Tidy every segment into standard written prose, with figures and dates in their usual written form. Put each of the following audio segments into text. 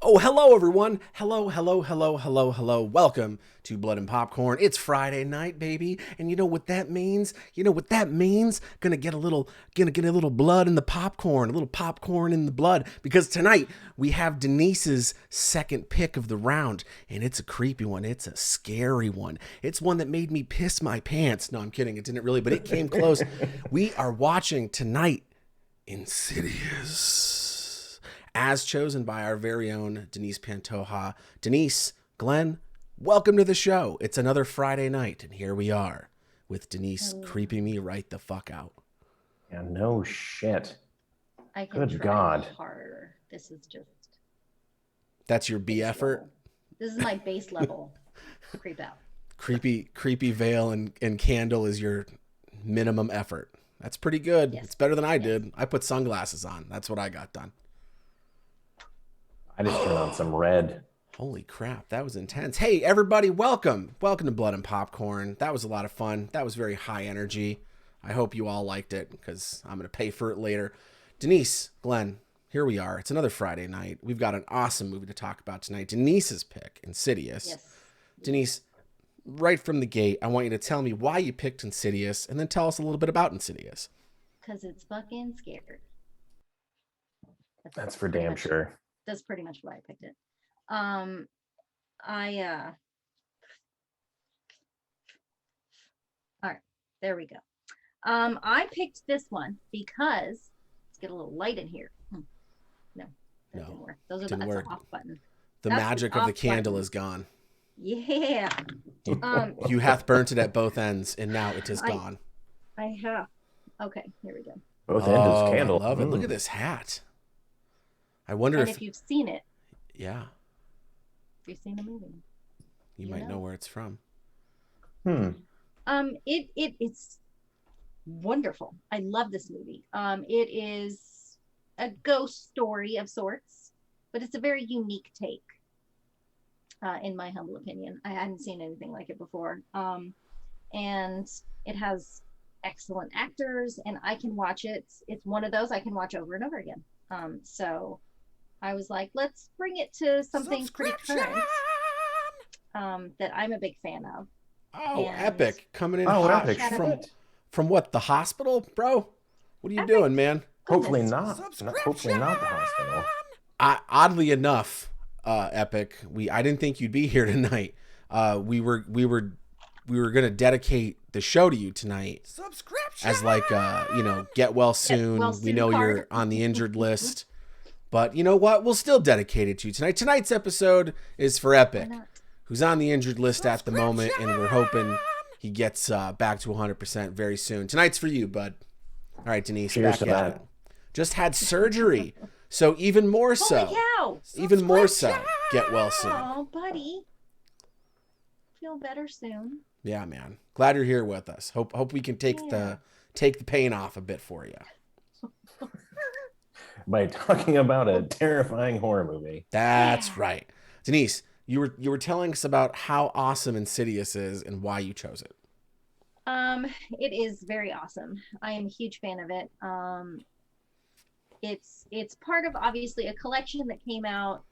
Oh, hello, everyone. Hello, hello, hello, hello, hello. Welcome to Blood and Popcorn. It's Friday night, baby. And you know what that means? Gonna get a little blood in the popcorn, a little popcorn in the blood. Because tonight we have Denise's second pick of the round. And it's a creepy one. It's a scary one. It's one that made me piss my pants. No, I'm kidding. It didn't really, but it came close. We are watching tonight Insidious, as chosen by our very own Denise Pantoja. Denise, Glenn, welcome to the show. It's another Friday night, and here we are with Denise creeping me right the fuck out. Yeah, no shit. I can Good try God. harder. This is just That's your B base effort? level. This is my base level creep out. Creepy veil and candle is your minimum effort. That's pretty good. Yes. It's better than I did. I put sunglasses on. That's what I got done. I just turned on some red. Holy crap, that was intense. Hey, everybody, welcome. Welcome to Blood and Popcorn. That was a lot of fun. That was very high energy. I hope you all liked it because I'm going to pay for it later. Denise, Glenn, here we are. It's another Friday night. We've got an awesome movie to talk about tonight. Denise's pick, Insidious. Yes. Denise, right from the gate, I want you to tell me why you picked Insidious and then tell us a little bit about Insidious. Because it's fucking scared. That's for damn sure. That's pretty much why I picked it. All right, there we go. I picked this one because let's get a little light in here. No, that didn't work. That's the off button. The magic of the candle is gone. Yeah. You hath burnt it at both ends, and now it is gone. I have. Okay, here we go. Both ends is candle. I love it. Look at this hat. I wonder if you've seen it. Yeah. If you've seen the movie, you might know where it's from. It's wonderful. I love this movie. It is a ghost story of sorts, but it's a very unique take. In my humble opinion, I hadn't seen anything like it before. And it has excellent actors, and I can watch it. It's one of those I can watch over and over again. So I was like, let's bring it to something pretty current that I'm a big fan of. Oh, and epic. Coming in hot epic. From what, the hospital, bro? What are you doing, man? Hopefully not. Hopefully not the hospital. Oddly enough, Epic, I didn't think you'd be here tonight. We were gonna dedicate the show to you tonight. Subscription! As like get well soon. We know you're on the injured list. But you know what? We'll still dedicate it to you tonight. Tonight's episode is for Epic, who's on the injured list at the moment, and we're hoping he gets back to 100% very soon. Tonight's for you, bud. All right, Denise, cheers back at it. Just had surgery, so even more so. Holy cow! Even more so. Get well soon. Oh, buddy. Feel better soon. Yeah, man. Glad you're here with us. Hope we can take the pain off a bit for you. By talking about a terrifying horror movie. That's right. Denise, you were telling us about how awesome Insidious is and why you chose it. It is very awesome. I am a huge fan of it. It's part of obviously a collection that came out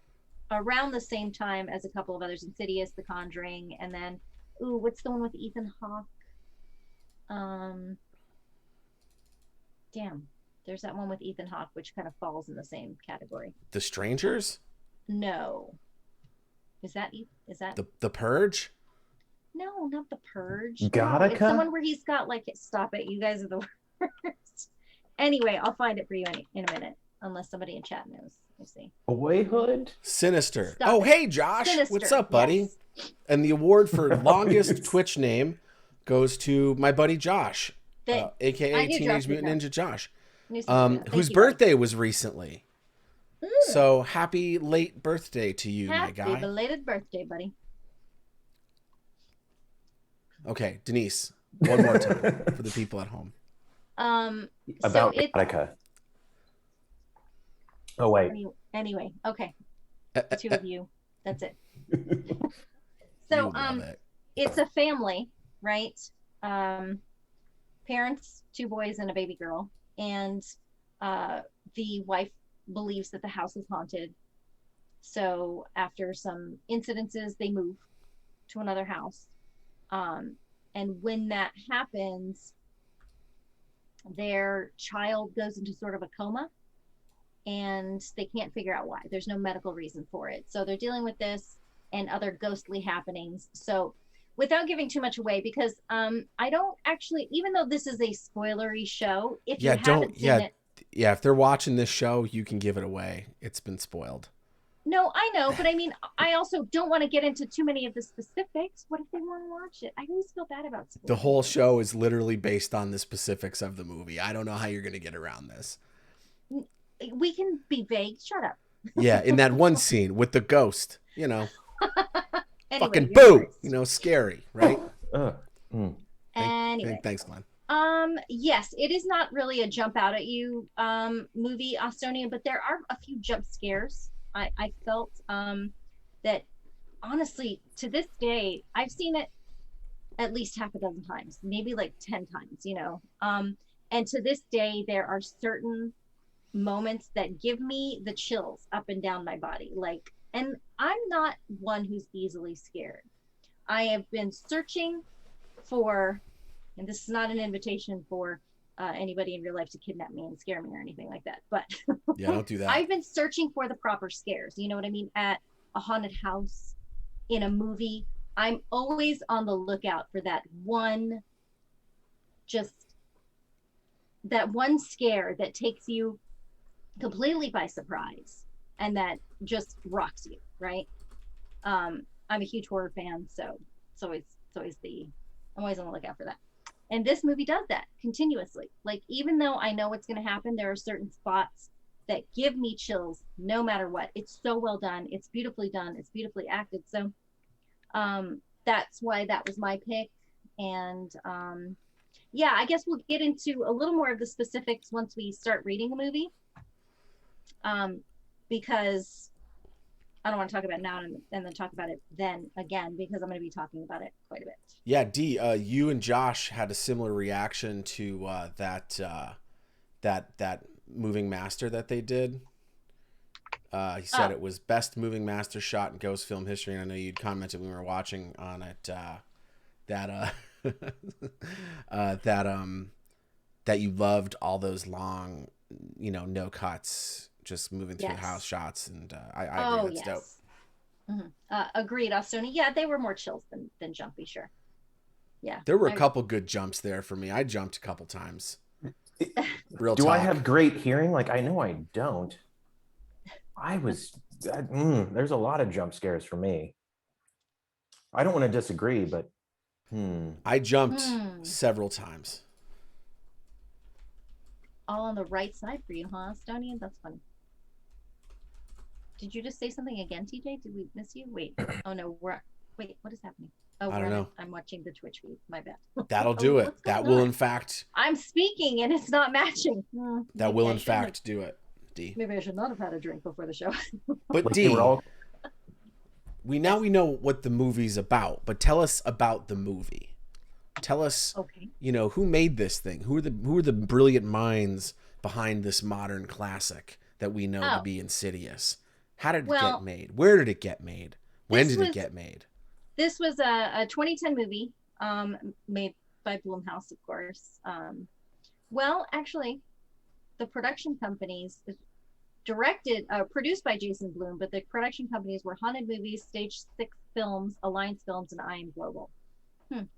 around the same time as a couple of others: Insidious, The Conjuring, and then what's the one with Ethan Hawke? There's that one with Ethan Hawke, which kind of falls in the same category. The Strangers? No. Is that the Purge? No, not The Purge. Gattaca? No, it's the one where he's got stop it. You guys are the worst. Anyway, I'll find it for you in a minute, unless somebody in chat knows. We'll see. Boyhood? Sinister. Hey, Josh. Sinister. What's up, buddy? Yes. And the award for longest Twitch name goes to my buddy Josh, a.k.a. Teenage Mutant Ninja Josh. Whose birthday was recently. So happy late birthday to you, my guy. Happy belated birthday, buddy. Okay, Denise, one more time for the people at home. About Gattaca. Oh, wait. Anyway, okay. The two of you. That's it. So, it's a family, right? Parents, 2 boys and a baby girl. And the wife believes that the house is haunted. So after some incidences, they move to another house. And when that happens, their child goes into sort of a coma, and they can't figure out why. There's no medical reason for it. So they're dealing with this and other ghostly happenings. So without giving too much away, because I don't actually, even though this is a spoilery show, if you haven't seen it. Yeah, if they're watching this show, you can give it away. It's been spoiled. No, I know, but I mean, I also don't want to get into too many of the specifics. What if they want to watch it? I always feel bad about spoilers. The whole show is literally based on the specifics of the movie. I don't know how you're going to get around this. We can be vague. Shut up. Yeah, in that one scene with the ghost, you know. Anyway, fucking boo! You know, scary, right? Anyway. Thanks, Glenn. Yes, it is not really a jump out at you movie, Astonia, but there are a few jump scares. I felt that honestly, to this day, I've seen it at least half a dozen times, maybe like 10 times, you know. And to this day, there are certain moments that give me the chills up and down my body. Like, and I'm not one who's easily scared. I have been searching for, and this is not an invitation for anybody in real life to kidnap me and scare me or anything like that, but yeah, don't do that. I've been searching for the proper scares, you know what I mean, at a haunted house, in a movie. I'm always on the lookout for that one scare that takes you completely by surprise and that just rocks you, right? I'm a huge horror fan, so I'm always on the lookout for that. And this movie does that continuously. Like, even though I know what's going to happen, there are certain spots that give me chills no matter what. It's so well done. It's beautifully done. It's beautifully acted. So that's why that was my pick. And yeah, I guess we'll get into a little more of the specifics once we start reading the movie. Because I don't want to talk about it now and then talk about it then again, because I'm going to be talking about it quite a bit. Yeah, D, you and Josh had a similar reaction to that moving master that they did. He said it was best moving master shot in ghost film history, and I know you'd commented when we were watching on it that you loved all those long, you know, no cuts, just moving through the house shots, and I agree, that's dope. Mm-hmm. Agreed, Astonia. Yeah, they were more chills than jumpy, sure. Yeah, there were a couple good jumps there for me. I jumped a couple times. Real talk. Do I have great hearing? Like, I know I don't. There's a lot of jump scares for me. I don't want to disagree, but I jumped several times. All on the right side for you, huh, Astonia? That's funny. Did you just say something again, TJ? Did we miss you? Wait. Oh no, wait, what is happening? Oh, I don't know. I'm watching the Twitch feed. My bad. That'll do it. That will, in fact. I'm speaking and it's not matching. That will, in fact, do it. D. Maybe I should not have had a drink before the show. But D, we know what the movie's about. But tell us about the movie. Tell us, you know, who made this thing? Who are the brilliant minds behind this modern classic that we know to be Insidious? How did it get made? Where did it get made? When did it get made? This was a 2010 movie made by Blumhouse, of course. Well, actually, the production companies produced by Jason Blum, but the production companies were Haunted Movies, Stage 6 Films, Alliance Films, and I Am Global.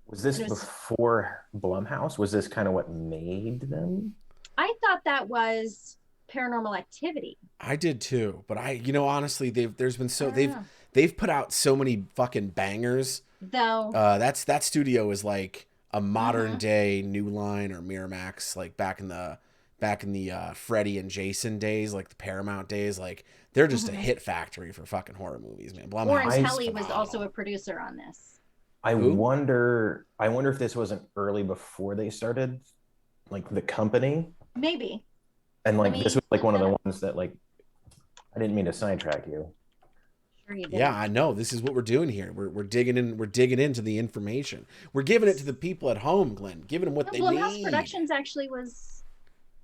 Was this before Blumhouse? Was this kind of what made them? I thought that was Paranormal Activity. I did too, but honestly, they've put out so many fucking bangers. Though that studio is like a modern day New Line or Miramax, like back in the Freddy and Jason days, like the Paramount days. Like, they're just a hit factory for fucking horror movies, man. Warren Kelly was also a producer on this. I wonder if this wasn't early before they started, like, the company. Maybe. And like this was like one of the ones that, like, I didn't mean to sidetrack you. Sure you did. Yeah, I know. This is what we're doing here. We're digging in. We're digging into the information. We're giving it to the people at home, Glenn. Giving them what they need. Blumhouse Productions actually was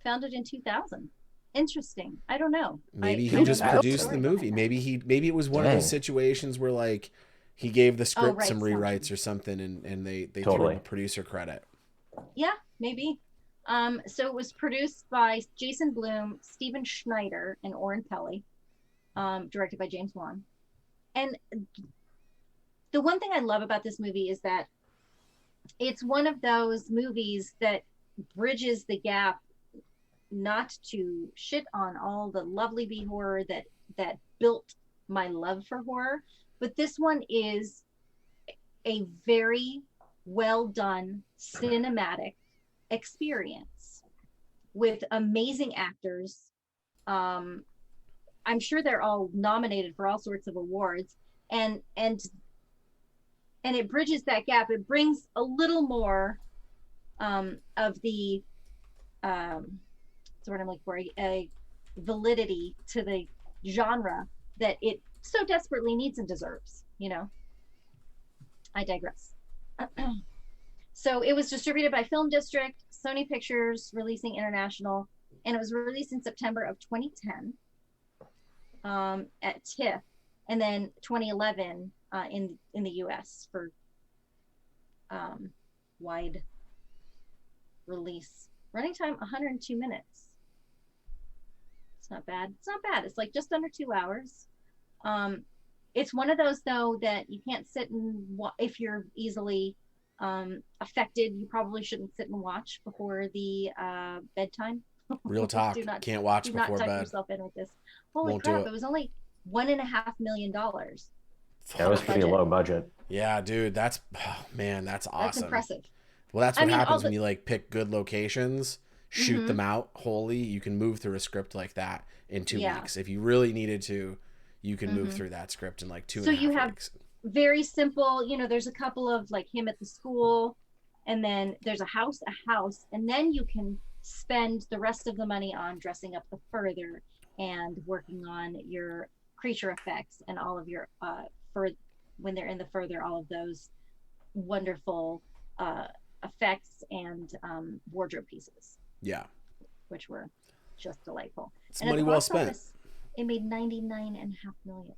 founded in 2000. Interesting. I don't know. Maybe I he just don't know produced the story movie. behind that. Maybe it was one of those situations where like he gave the Oh, script some rights rewrites function. or something, and they threw him Totally. a producer credit. Yeah, maybe. So it was produced by Jason Blum, Steven Schneider, and Oren Peli, directed by James Wan. And the one thing I love about this movie is that it's one of those movies that bridges the gap, not to shit on all the lovely B horror that built my love for horror, but this one is a very well done cinematic experience with amazing actors. Um, I'm sure they're all nominated for all sorts of awards, and it bridges that gap. It brings a little more of the sort of like for a validity to the genre that it so desperately needs and deserves. I digress. So it was distributed by Film District, Sony Pictures Releasing International, and it was released in September of 2010 at TIFF, and then 2011 in the US for wide release. Running time 102 minutes. It's not bad. It's not bad. It's like just under 2 hours. It's one of those though that you can't sit and if you're easily affected, you probably shouldn't sit and watch before the bedtime. Real talk. Can't watch do before not tuck bed. yourself in with this. Holy Won't crap! do It was only $1.5 million. That was pretty low budget. Yeah, dude, that's man, that's awesome. That's impressive. Well, that's what happens when you like pick good locations, shoot them out wholly. You can move through a script like that in 2 weeks. If you really needed to, you can move through that script in like 2.5 weeks. So you have very simple, there's a couple of like him at the school, and then there's a house, and then you can spend the rest of the money on dressing up the further and working on your creature effects and all of your when they're in the further, all of those wonderful effects and wardrobe pieces. Yeah, which were just delightful. It's money well spent. Office, it made $99.5 million.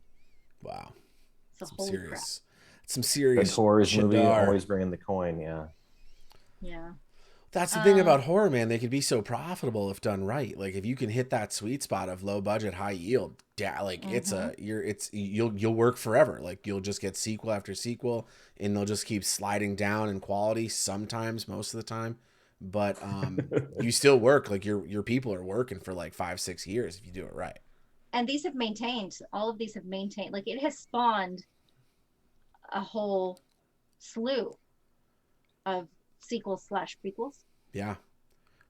Wow, so holy crap! Some serious the horror movie, shadar. always bringing the coin. Yeah. That's the thing about horror, man. They can be so profitable if done right. Like if you can hit that sweet spot of low budget, high yield, like you'll work forever. Like you'll just get sequel after sequel, and they'll just keep sliding down in quality. Sometimes, most of the time, but you still work. Like your people are working for like 5-6 years if you do it right. And these have maintained. All of these have maintained. Like it has spawned a whole slew of sequels / prequels. Yeah.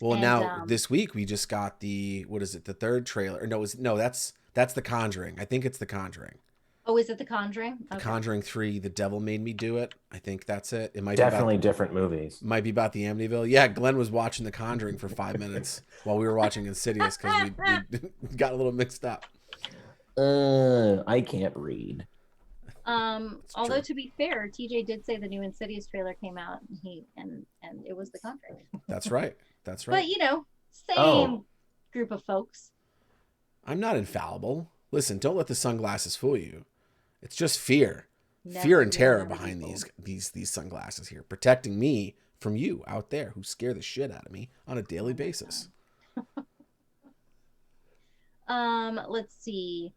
Well, and now this week we just got the the third trailer? No, that's The Conjuring. I think it's The Conjuring. Oh, is it The Conjuring? The Conjuring 3, The Devil Made Me Do It. I think that's it. It might definitely be different movies. Might be about the Amityville. Yeah, Glenn was watching The Conjuring for 5 minutes while we were watching Insidious because we got a little mixed up. I can't read. Although to be fair, TJ did say the new Insidious trailer came out, and it was The Conjuring. That's right. But same group of folks. I'm not infallible. Listen, don't let the sunglasses fool you. It's just fear, Never fear and terror behind these sunglasses here, protecting me from you out there who scare the shit out of me on a daily basis. Let's see.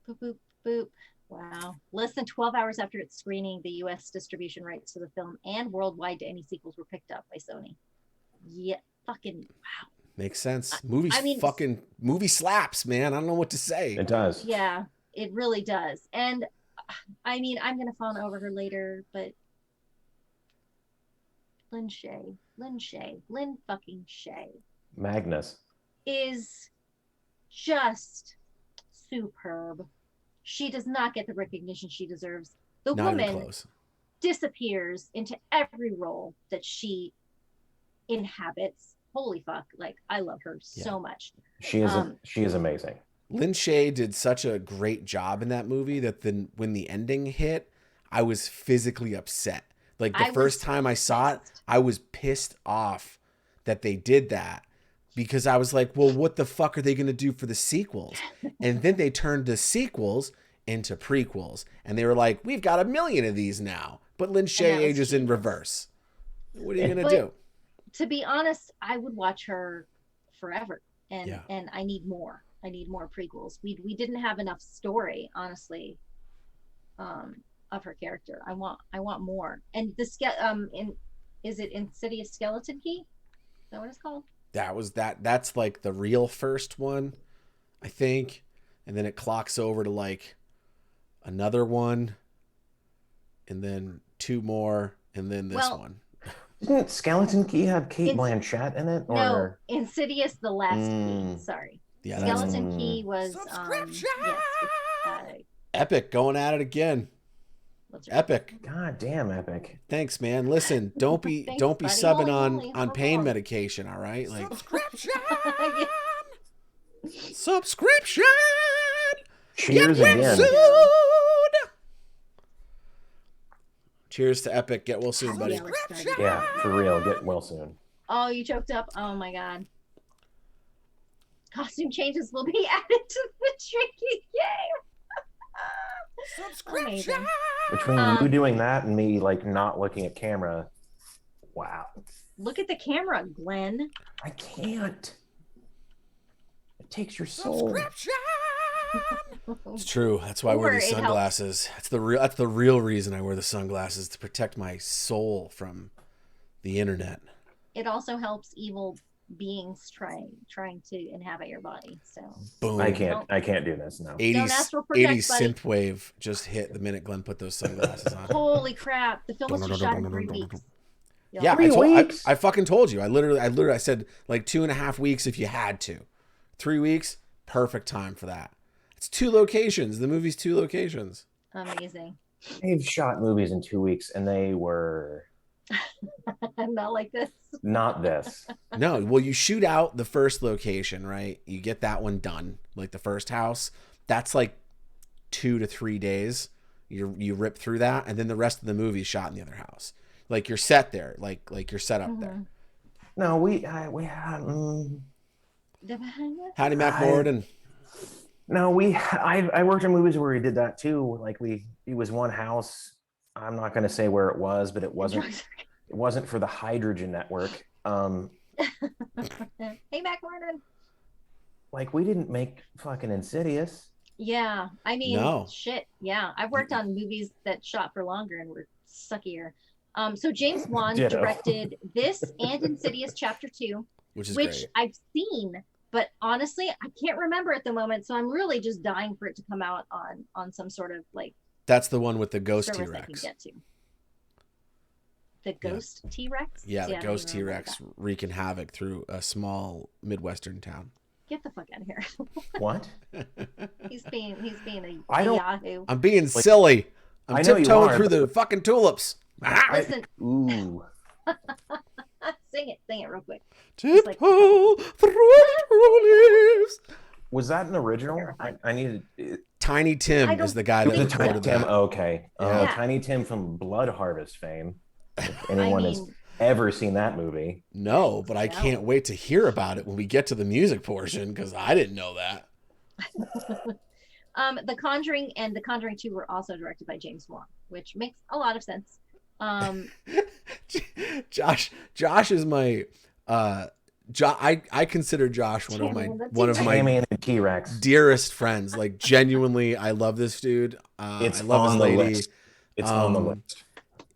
Boop boop boop. Wow. Less than 12 hours after its screening, the U.S. distribution rights to the film and worldwide to any sequels were picked up by Sony. Yeah, fucking wow. Makes sense. Movie slaps, man. I don't know what to say. It does. Yeah, it really does. And I'm going to fawn over her later, but Lynn fucking Shay. Magnus. Is just superb. She does not get the recognition she deserves. The woman disappears into every role that she inhabits. Holy fuck. Like, I love her so much. She is amazing. Lynn Shay did such a great job in that movie that when the ending hit, I was physically upset. Like the first time I saw it, I was pissed off that they did that. because I was like, well, what the fuck are they going to do for the sequels? And then they turned the sequels into prequels. And they were like, we've got 1 million of these now. But Lin Shaye ages in reverse. What are you going to do? To be honest, I would watch her forever. And I need more. I need more prequels. We didn't have enough story, honestly, of her character. I want more. And the is it Insidious Skeleton Key? Is that what it's called? That's like the real first one, I think. And then it clocks over to like another one, and then 2 more, and then this one. Didn't Skeleton Key have Kate Blanchett in it? No, Insidious the Last Key. Sorry. Yeah, Skeleton Key was Epic going at it again. Epic. God damn, Epic. Thanks, man. Listen, don't be subbing on pain medication, all right? Like subscription. Cheers again. Cheers to Epic. Get well soon, buddy. Yeah, for real. Get well soon. Oh, you choked up. Oh my god. Costume changes will be added to the drinking game. Subscription. Between you doing that and me like not looking at camera, wow. Look at the camera, Glenn. I can't. It takes your soul. It's true. That's why I wear these sunglasses. That's the real reason I wear the sunglasses, to protect my soul from the internet. It also helps evil beings trying to inhabit your body. So boom. I can't do this. No. 80s synthwave just hit the minute Glenn put those sunglasses on. Holy crap! The film was shot in 3 weeks. Yeah, I fucking told you. I literally said like 2.5 weeks if you had to. 3 weeks, perfect time for that. It's 2 locations. The movie's 2 locations. Amazing. They've shot movies in 2 weeks, and they were not like this. Not this. No, well, you shoot out the first location, right? You get that one done, like the first house. That's like 2 to 3 days. You rip through that, and then the rest of the movie is shot in the other house. Like you're set there, like you're set up there. No, we had. Hattie McMorden. No, I worked in movies where we did that too. Like it was one house. I'm not going to say where it was, but it wasn't for the Hydrogen Network. Hey, McMorden. Like we didn't make fucking Insidious. Yeah, I mean, shit. Yeah, I've worked on movies that shot for longer and were suckier. So James Wan directed this and Insidious Chapter 2, which great. I've seen. But honestly, I can't remember at the moment, so I'm really just dying for it to come out on some sort of like. That's the one with the ghost T-Rex. The ghost T-Rex. Yeah, the ghost T-Rex wreaking havoc through a small Midwestern town. Get the fuck out of here! What? he's being a Yahoo. I'm being silly. I'm tiptoeing through the fucking tulips. Listen. Ooh. Sing it real quick. Tiptoe through the tulips. Was that an original? I needed. Tiny Tim is the guy that recorded that. Okay. Yeah. Tiny Tim from Blood Harvest fame. If anyone has ever seen that movie. No, but I can't wait to hear about it when we get to the music portion, because I didn't know that. The Conjuring and The Conjuring 2 were also directed by James Wan, which makes a lot of sense. Josh is my I consider Josh one of my T-Rex dearest friends. Like genuinely, I love this dude. I love his lady. It's on the list.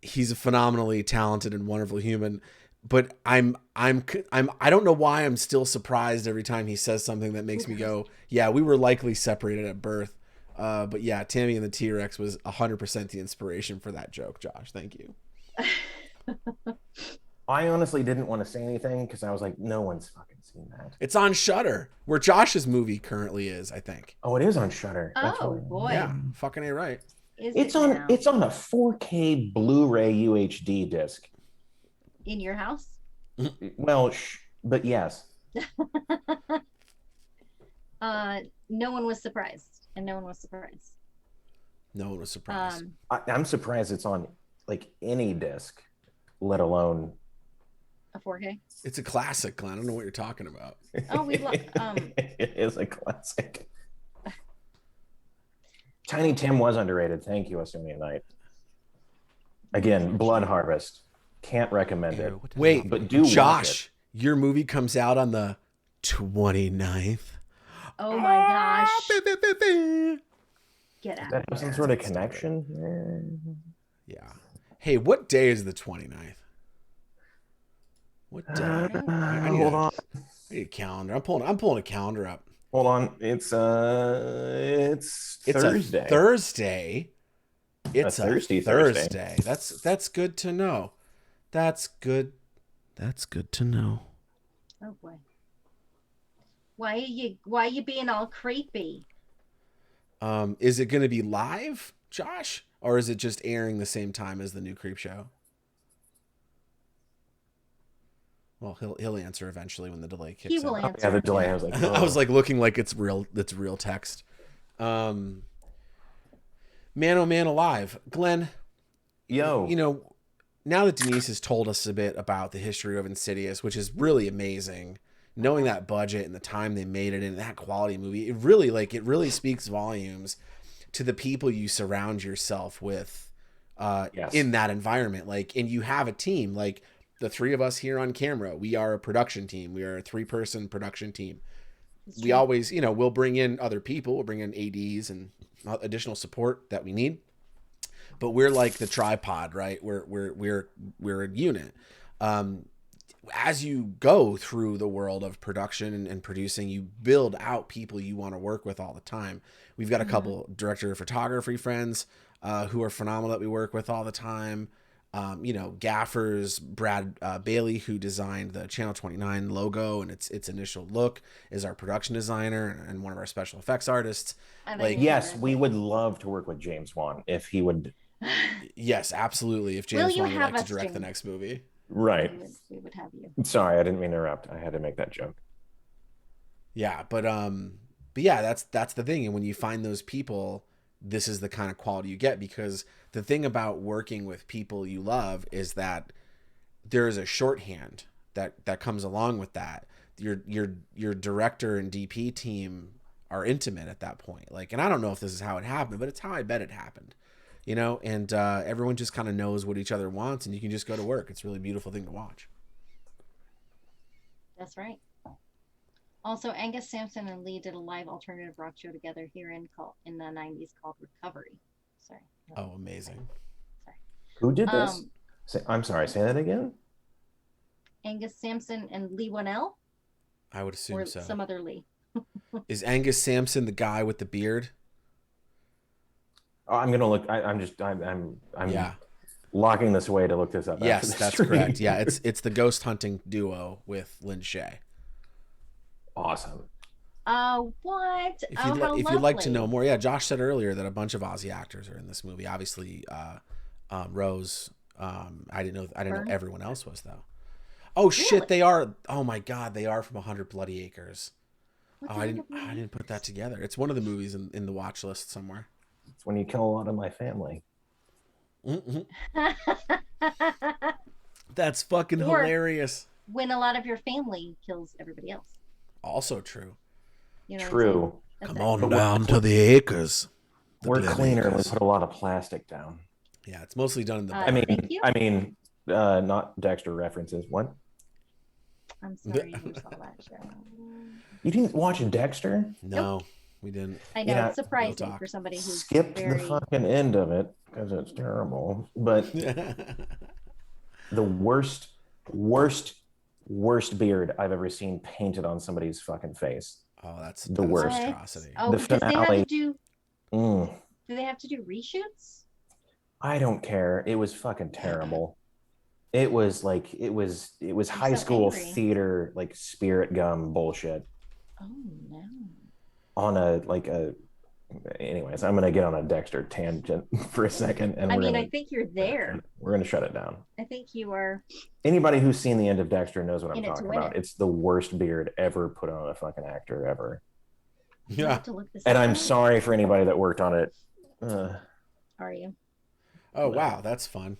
He's a phenomenally talented and wonderful human, but I don't know why I'm still surprised every time he says something that makes me go, yeah, we were likely separated at birth. But yeah, Tammy and the T-Rex was 100% the inspiration for that joke, Josh. Thank you. I honestly didn't want to say anything because I was like, no one's fucking seen that. It's on Shudder, where Josh's movie currently is, I think. Oh, it is on Shudder. Oh, boy. Yeah, fucking A right. It's on a 4K Blu-ray UHD disc. In your house? Well, but yes. No one was surprised. And no one was surprised. No one was surprised. I'm surprised it's on like any disc, let alone A 4K? It's a classic, Glenn. I don't know what you're talking about. Oh, we It is a classic. Tiny Tim was underrated. Thank you, Estonia Night. Again, Blood Harvest. Can't recommend it. Wait, but do Josh, your movie comes out on the 29th. Oh my gosh. Get out. Does that have some sort of connection? Yeah. Hey, what day is the 29th? What day? I need hold on. I need a calendar. I'm pulling a calendar up. Hold on. It's Thursday. A Thursday. It's a thirsty Thursday. That's good to know. That's good to know. Oh boy. Why are you being all creepy? Is it going to be live, Josh, or is it just airing the same time as the new Creep Show? Well, he'll answer eventually when the delay kicks in. He will answer. Yeah, the delay. I was like, I was like looking like it's real text. Man, oh man, alive, Glenn. Yo, you know, now that Denise has told us a bit about the history of Insidious, which is really amazing, knowing that budget and the time they made it in, that quality movie, it really speaks volumes to the people you surround yourself with in that environment. Like, and you have a team, like the three of us here on camera, we are a production team. We are a 3-person production team. We always, we'll bring in other people. We'll bring in ADs and additional support that we need. But we're like the tripod, right? We're a unit. As you go through the world of production and producing, you build out people you want to work with all the time. We've got a couple director of photography friends who are phenomenal that we work with all the time. Gaffers, Brad Bailey, who designed the Channel 29 logo and its initial look, is our production designer and one of our special effects artists. Yes, we would love to work with James Wan if he would. Yes, absolutely. If James Wan would like to direct the next movie. Right. We would have you. Sorry, I didn't mean to interrupt. I had to make that joke. Yeah, but yeah, that's the thing. And when you find those people, this is the kind of quality you get, because the thing about working with people you love is that there is a shorthand that comes along with that. Your director and DP team are intimate at that point. Like, and I don't know if this is how it happened, but it's how I bet it happened. And everyone just kind of knows what each other wants, and you can just go to work. It's a really beautiful thing to watch. That's right. Also, Angus Sampson and Lee did a live alternative rock show together here in the 90s called Recovery. Sorry. Oh, amazing. Sorry. Who did this? I'm sorry, say that again? Angus Sampson and Lee Winnell? I would assume or so. Some other Lee. Is Angus Sampson the guy with the beard? Oh, I'm gonna look. I'm locking this away to look this up. Yes, that's correct. Yeah, it's the ghost hunting duo with Lynn Shay. Awesome. What? If you'd like to know more, yeah, Josh said earlier that a bunch of Aussie actors are in this movie. Obviously, Rose. I didn't know everyone else was though. Oh shit, they are. Oh my god, they are from 100 Bloody Acres. I didn't put that together. It's one of the movies in the watch list somewhere. It's when you kill a lot of my family. Mm-hmm. That's fucking hilarious. When a lot of your family kills everybody else. Also true. True. Come on down to the acres. We're cleaner. We put a lot of plastic down. Yeah, it's mostly done in the. I mean, not Dexter references. What? I'm sorry, you saw that show. You didn't watch Dexter? No, we didn't. I know, it's surprising for somebody who skipped the fucking end of it because it's terrible. But the worst beard I've ever seen painted on somebody's fucking face. Oh, that's the worst. Atrocity. Oh, the finale. Do they have to do reshoots? I don't care. It was fucking terrible. It was high school theater, like Spirit Gum bullshit. Oh no. On anyways, I'm gonna get on a Dexter tangent for a second, and I think you're there. We're gonna shut it down. I think you are. Anybody who's seen the end of Dexter knows what I'm talking about. It's the worst beard ever put on a fucking actor ever. Yeah. And I'm sorry for anybody that worked on it. Are you? Oh wow, that's fun.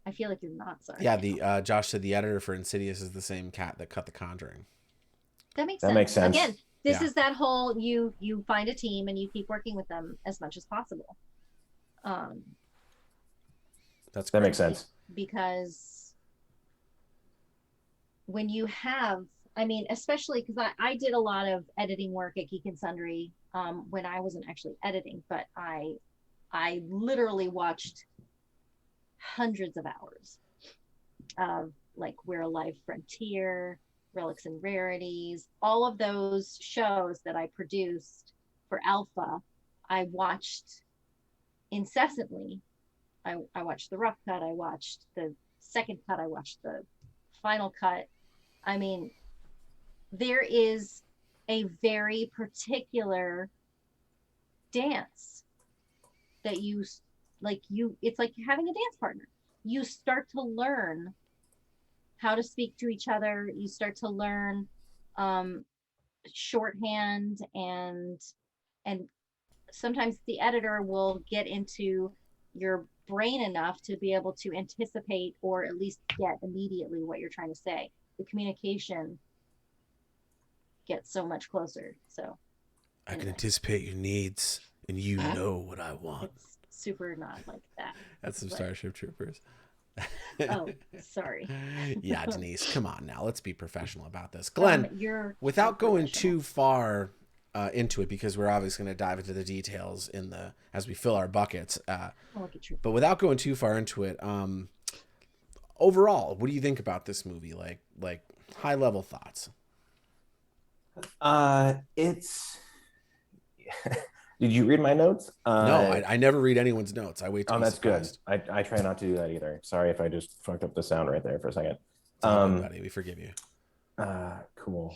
I feel like you're not sorry. Yeah, the Josh said the editor for Insidious is the same cat that cut The Conjuring. That makes That sense. makes sense. Again, this Yeah. is that whole you find a team and you keep working with them as much as possible. That's That great. makes sense. Because when you have, I mean, especially because I did a lot of editing work at Geek and Sundry when I wasn't actually editing, but I literally watched hundreds of hours of like We're a Live Frontier, Relics and Rarities, all of those shows that I produced for Alpha, I watched incessantly. I watched the rough cut, I watched the second cut, I watched the final cut. I mean, there is a very particular dance that you like it's like having a dance partner. You start to learn how to speak to each other. You start to learn shorthand and sometimes the editor will get into your brain enough to be able to anticipate or at least get immediately what you're trying to say. The communication gets so much closer. So I can anticipate your needs, and you know what I want. it's super not like that. That's some Starship Troopers. Oh, sorry. Yeah, Denise, come on now. Let's be professional about this. Glenn, without going too far into it, because we're obviously going to dive into the details as we fill our buckets. But without going too far into it, overall, what do you think about this movie? Like high level thoughts. It's. Did you read my notes? No, I never read anyone's notes. I wait till that's surprised. Good. I try not to do that either. Sorry if I just fucked up the sound right there for a second. It's all good, buddy. We forgive you. Cool.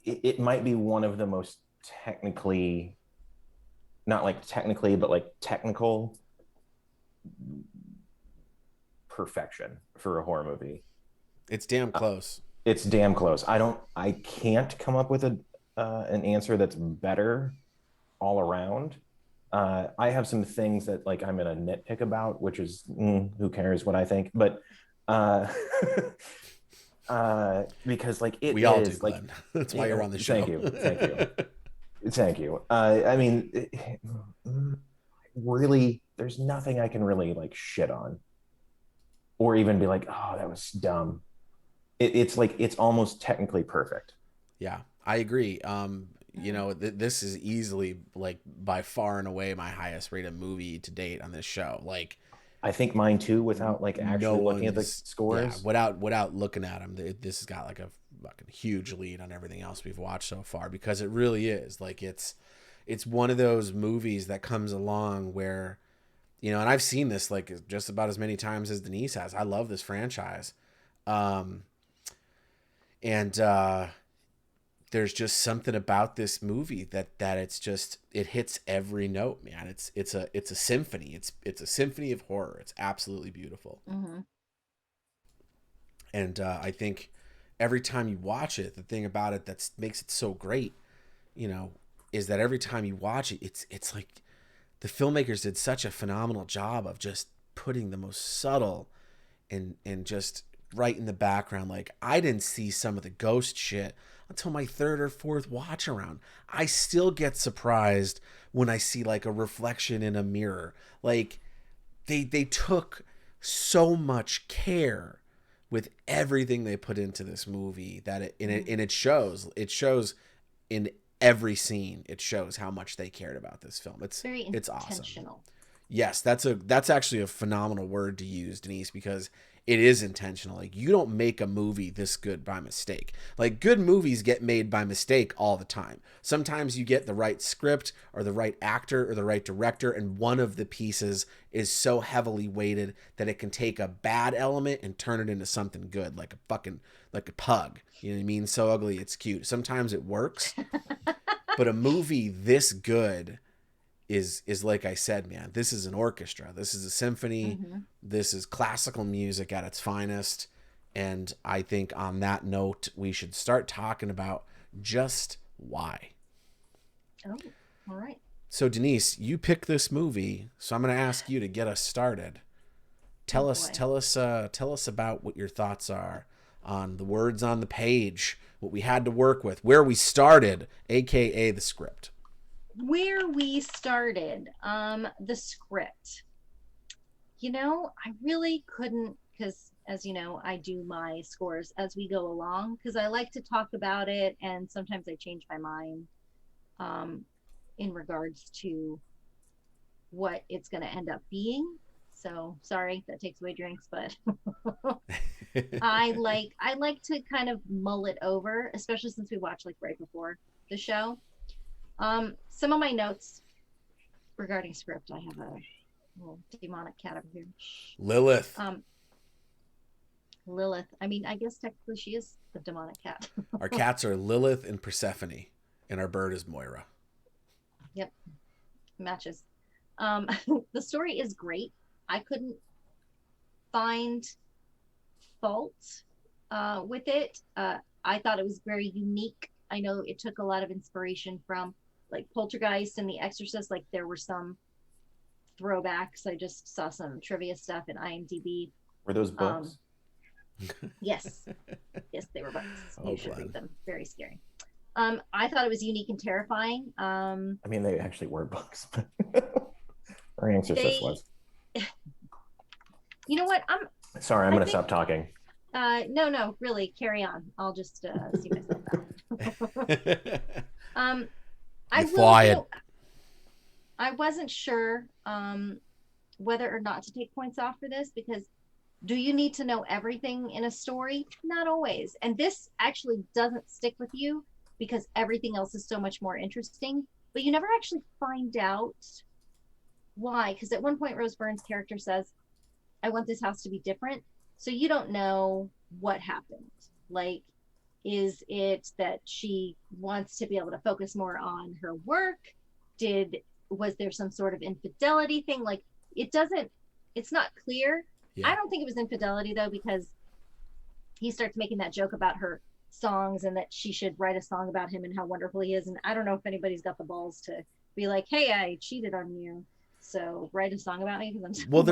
It might be one of the most technically, not like technically, but like technical perfection for a horror movie. It's damn close. It's damn close. I can't come up with an answer that's better all around. I have some things that like I'm gonna nitpick about, which is who cares what I think, but because like we all do, Glenn. Like that's why you're on the show. Thank you. I mean, really, there's nothing I can really like shit on, or even be like, oh, that was dumb. It's like it's almost technically perfect. Yeah, I agree. You know, this is easily like by far and away my highest rated movie to date on this show. Like, I think mine too, without like actually looking at the scores. Yeah, without looking at them, this has got like a fucking huge lead on everything else we've watched so far, because it really is like it's one of those movies that comes along where, you know, and I've seen this like just about as many times as Denise has. I love this franchise, and there's just something about this movie that it's just, it hits every note, man. It's a symphony. It's a symphony of horror. It's absolutely beautiful. Mm-hmm. And I think every time you watch it, the thing about it that makes it so great, you know, is that every time you watch it, it's like the filmmakers did such a phenomenal job of just putting the most subtle and just right in the background. Like, I didn't see some of the ghost shit until my third or fourth watch around. I still get surprised when I see like a reflection in a mirror. Like, they took so much care with everything they put into this movie that it shows in every scene. It shows how much they cared about this film. It's awesome. Yes, that's actually a phenomenal word to use, Denise, because it is intentional. Like, you don't make a movie this good by mistake. Like, good movies get made by mistake all the time. Sometimes you get the right script or the right actor or the right director, and one of the pieces is so heavily weighted that it can take a bad element and turn it into something good, like a pug. You know what I mean? So ugly it's cute. Sometimes it works. But a movie this good is like I said, man, this is an orchestra. This is a symphony. Mm-hmm. This is classical music at its finest. And I think on that note, we should start talking about just why. Oh, all right. So Denise, you picked this movie, so I'm going to ask you to get us started. tell us about what your thoughts are on the words on the page, what we had to work with, where we started, aka the script. Where we started, the script. I really couldn't, because as you know, I do my scores as we go along because I like to talk about it, and sometimes I change my mind in regards to what it's going to end up being. So sorry, that takes away drinks, but I like to kind of mull it over, especially since we watched like right before the show. Some of my notes regarding script, I have a little demonic cat over here. Lilith. Lilith. I mean, I guess technically she is the demonic cat. Our cats are Lilith and Persephone, and our bird is Moira. Yep. Matches. The story is great. I couldn't find fault with it. I thought it was very unique. I know it took a lot of inspiration from like Poltergeist and The Exorcist. Like there were some throwbacks. I just saw some trivia stuff in IMDb. Were those books? Yes. Yes, they were books. You should read them. Very scary. I thought it was unique and terrifying. I mean, they actually were books, but our Exorcist was. You know what? I'm going to stop talking. No, really, carry on. I'll just see myself out. I wasn't sure whether or not to take points off for this because do you need to know everything in a story? Not always. And this actually doesn't stick with you because everything else is so much more interesting, but you never actually find out why. Because at one point, Rose Byrne's character says, I want this house to be different. So you don't know what happened. Like, is it that she wants to be able to focus more on her work? Was there some sort of infidelity thing? Like, it's not clear. Yeah. I don't think it was infidelity though, because he starts making that joke about her songs and that she should write a song about him and how wonderful he is. And I don't know if anybody's got the balls to be like, hey, I cheated on you, so write a song about me. Well,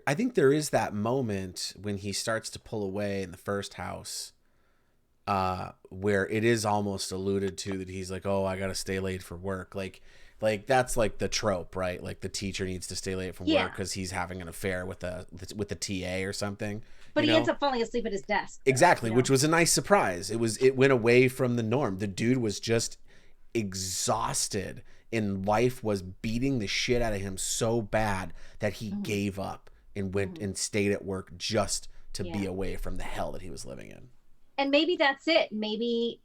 I think there is that moment when he starts to pull away in the first house where it is almost alluded to that he's like, oh, I got to stay late for work. Like that's like the trope, right? Like the teacher needs to stay late from work because he's having an affair with the TA or something. But he ends up falling asleep at his desk. Exactly, which was a nice surprise. It went away from the norm. The dude was just exhausted, and life was beating the shit out of him so bad that he gave up and went and stayed at work just to be away from the hell that he was living in. And maybe that's it. Maybe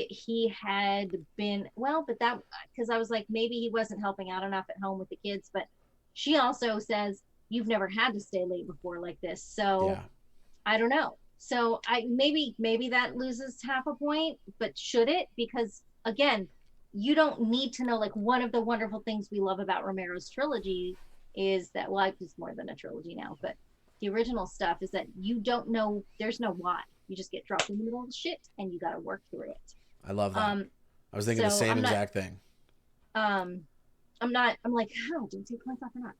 he had been, but that, because I was like, maybe he wasn't helping out enough at home with the kids. But she also says, you've never had to stay late before like this. So I don't know. So maybe that loses half a point, but should it? Because again, you don't need to know, like one of the wonderful things we love about Romero's trilogy is that, it's more than a trilogy now, but the original stuff is that you don't know, there's no why. You just get dropped in the middle of the shit and you got to work through it. I love that. I was thinking the same exact thing. I'm like, how do you take points off or not?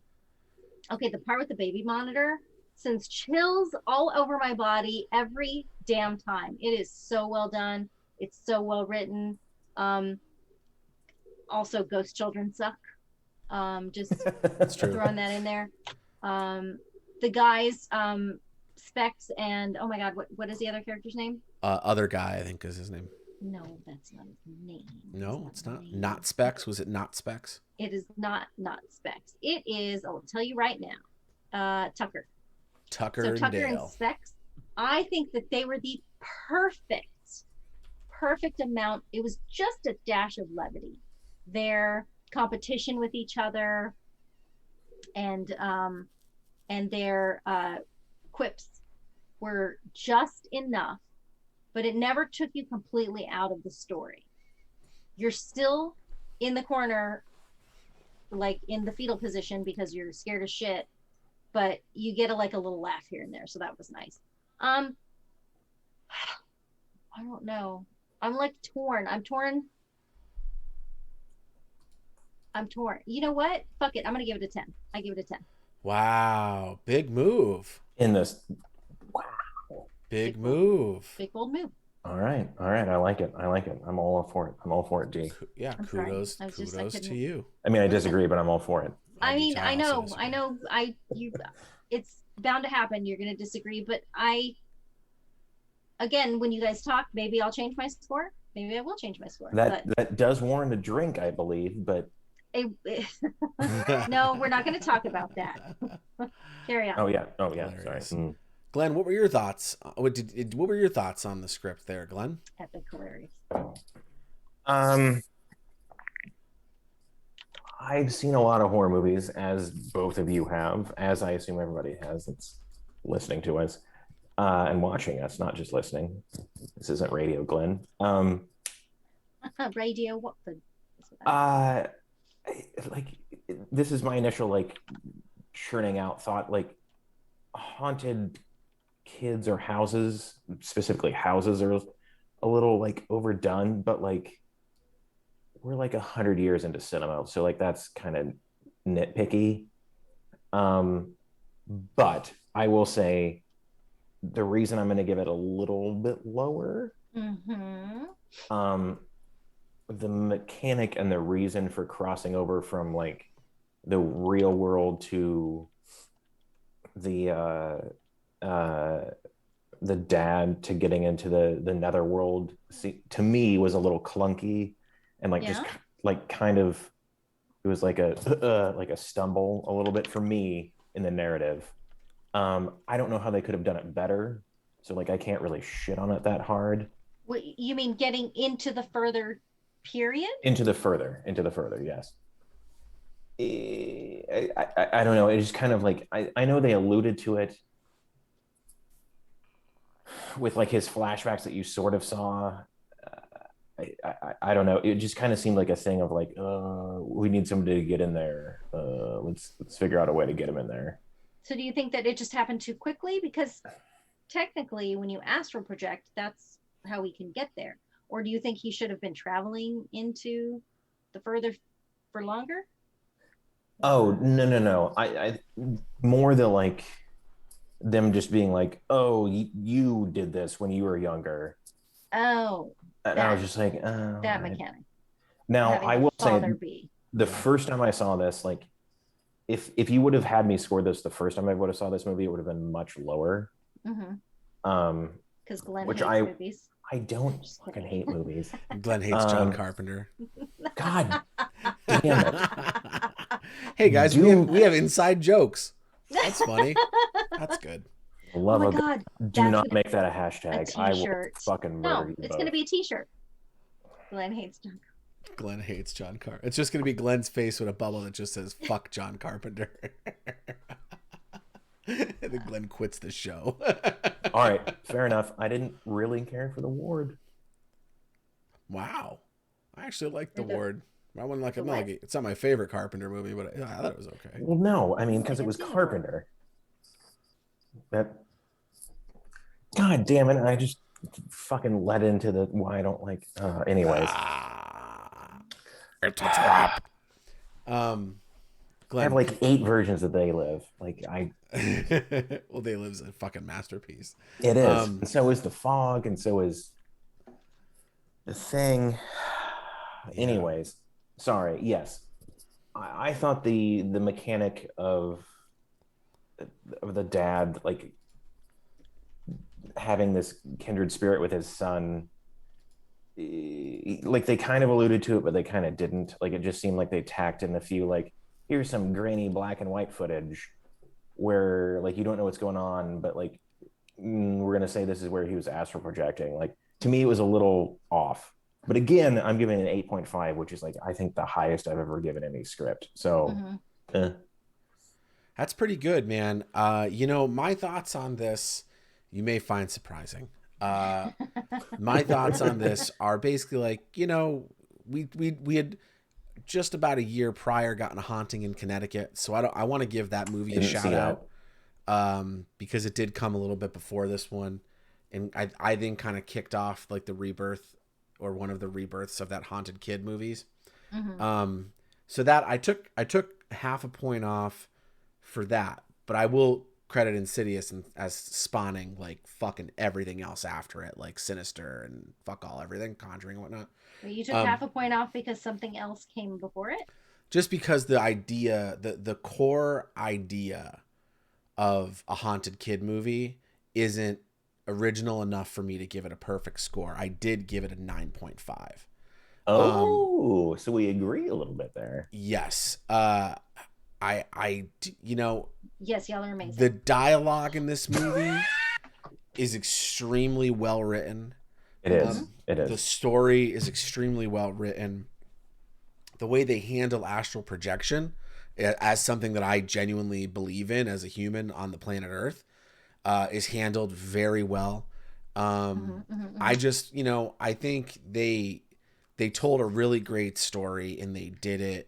Okay, the part with the baby monitor sends chills all over my body every damn time. It is so well done. It's so well written. Also, ghost children suck. Just throwing that in there. The guys, Specs and oh my god, what is the other character's name? Other guy, I think is his name. No, that's not his name. No, it's not. Not Specs. Was it not Specs? It is not Specs. It is. I'll tell you right now. Tucker. Tucker and Specs. I think that they were the perfect amount. It was just a dash of levity. Their competition with each other, and their quips were just enough, but it never took you completely out of the story. You're still in the corner, like in the fetal position because you're scared as shit, but you get a little laugh here and there, so that was nice. I don't know. I'm like torn. I'm torn. You know what? Fuck it. I'm gonna give it a 10. I give it a 10. Wow. Big move. in this. Big move. Big bold move. All right. I like it. I'm all for it. D. Yeah, I'm sorry. kudos to you. I mean, I disagree, but I'm all for it. I mean, I know. It's bound to happen. You're going to disagree, but again, when you guys talk, maybe I'll change my score. Maybe I will change my score. That does warrant a drink, I believe, but no, we're not going to talk about that. Carry on. Oh yeah. Hilarious. Sorry. Glenn, what were your thoughts? What were your thoughts on the script there, Glenn? Epic, hilarious. I've seen a lot of horror movies, as both of you have, as I assume everybody has that's listening to us and watching us, not just listening. This isn't radio, Glenn. Radio Watford. Like, this is my initial like churning out thought, like haunted kids or houses, specifically houses, are a little like overdone, but like we're like 100 years into cinema, so like that's kind of nitpicky. But I will say the reason I'm going to give it a little bit lower, the mechanic and the reason for crossing over from like the real world to the dad to getting into the netherworld, to me was a little clunky and like just like kind of, it was like a stumble a little bit for me in the narrative. I don't know how they could have done it better, so like I can't really shit on it that hard. What you mean, getting into the further period? Into the further, yes. I don't know. It just kind of like I know they alluded to it with like his flashbacks that you sort of saw. I don't know. It just kind of seemed like a thing of like, we need somebody to get in there. Let's figure out a way to get him in there. So do you think that it just happened too quickly? Because technically, when you astral project, that's how we can get there. Or do you think he should have been traveling into the further for longer? Oh, no. I more the like them just being like, oh, you did this when you were younger. Oh. And I was just like, oh. That mechanic. Now, I will say, the first time I saw this, like, if you would have had me score this the first time I would have saw this movie, it would have been much lower. Because Glenn hates movies. I don't fucking hate movies. Glenn hates John Carpenter. God damn it. Hey guys, we have inside jokes. That's funny. That's good. Love of God. Do not make that a hashtag. I will fucking murder you. It's going to be a t-shirt. Glenn hates John Carpenter. It's just going to be Glenn's face with a bubble that just says "fuck John Carpenter." And then Glenn quits the show. All right, fair enough. I didn't really care for The Ward. Wow, I actually liked The Ward. I wouldn't like it. It's not my favorite Carpenter movie, but I thought it was okay. Well, no, I mean, because it was Carpenter. That, God damn it! I just fucking led into the why I don't like. Anyways, it's a trap. Glenn, I have like 8 versions of They Live. Like I. Well, They Live's a fucking masterpiece. It is, and so is The Fog, and so is The Thing. Yeah. Anyways, sorry. Yes, I thought the mechanic of the dad, like having this kindred spirit with his son, like they kind of alluded to it, but they kind of didn't. Like it just seemed like they tacked in a few, like, here's some grainy black and white footage where like you don't know what's going on, but like we're gonna say this is where he was astral projecting. Like to me, it was a little off. But again, I'm giving it an 8.5, which is like I think the highest I've ever given any script. So. That's pretty good, man. My thoughts on this, you may find surprising. My thoughts on this are basically like, we had just about a year prior gotten a haunting in Connecticut, so I want to give that movie a shout out because it did come a little bit before this one, and I think kind of kicked off like the rebirth or one of the rebirths of that haunted kid movies. So that I took half a point off for that, but I will credit Insidious as spawning like fucking everything else after it, like Sinister and fuck all everything, Conjuring and whatnot. But you took half a point off because something else came before it? Just because the idea, the core idea of a haunted kid movie isn't original enough for me to give it a perfect score. I did give it a 9.5. Oh, so we agree a little bit there. Yes. You know, yes, y'all are amazing. The dialogue in this movie is extremely well written. It is. It is. The story is extremely well written. The way they handle astral projection as something that I genuinely believe in as a human on the planet Earth is handled very well. I just, you know, I think they told a really great story, and they did it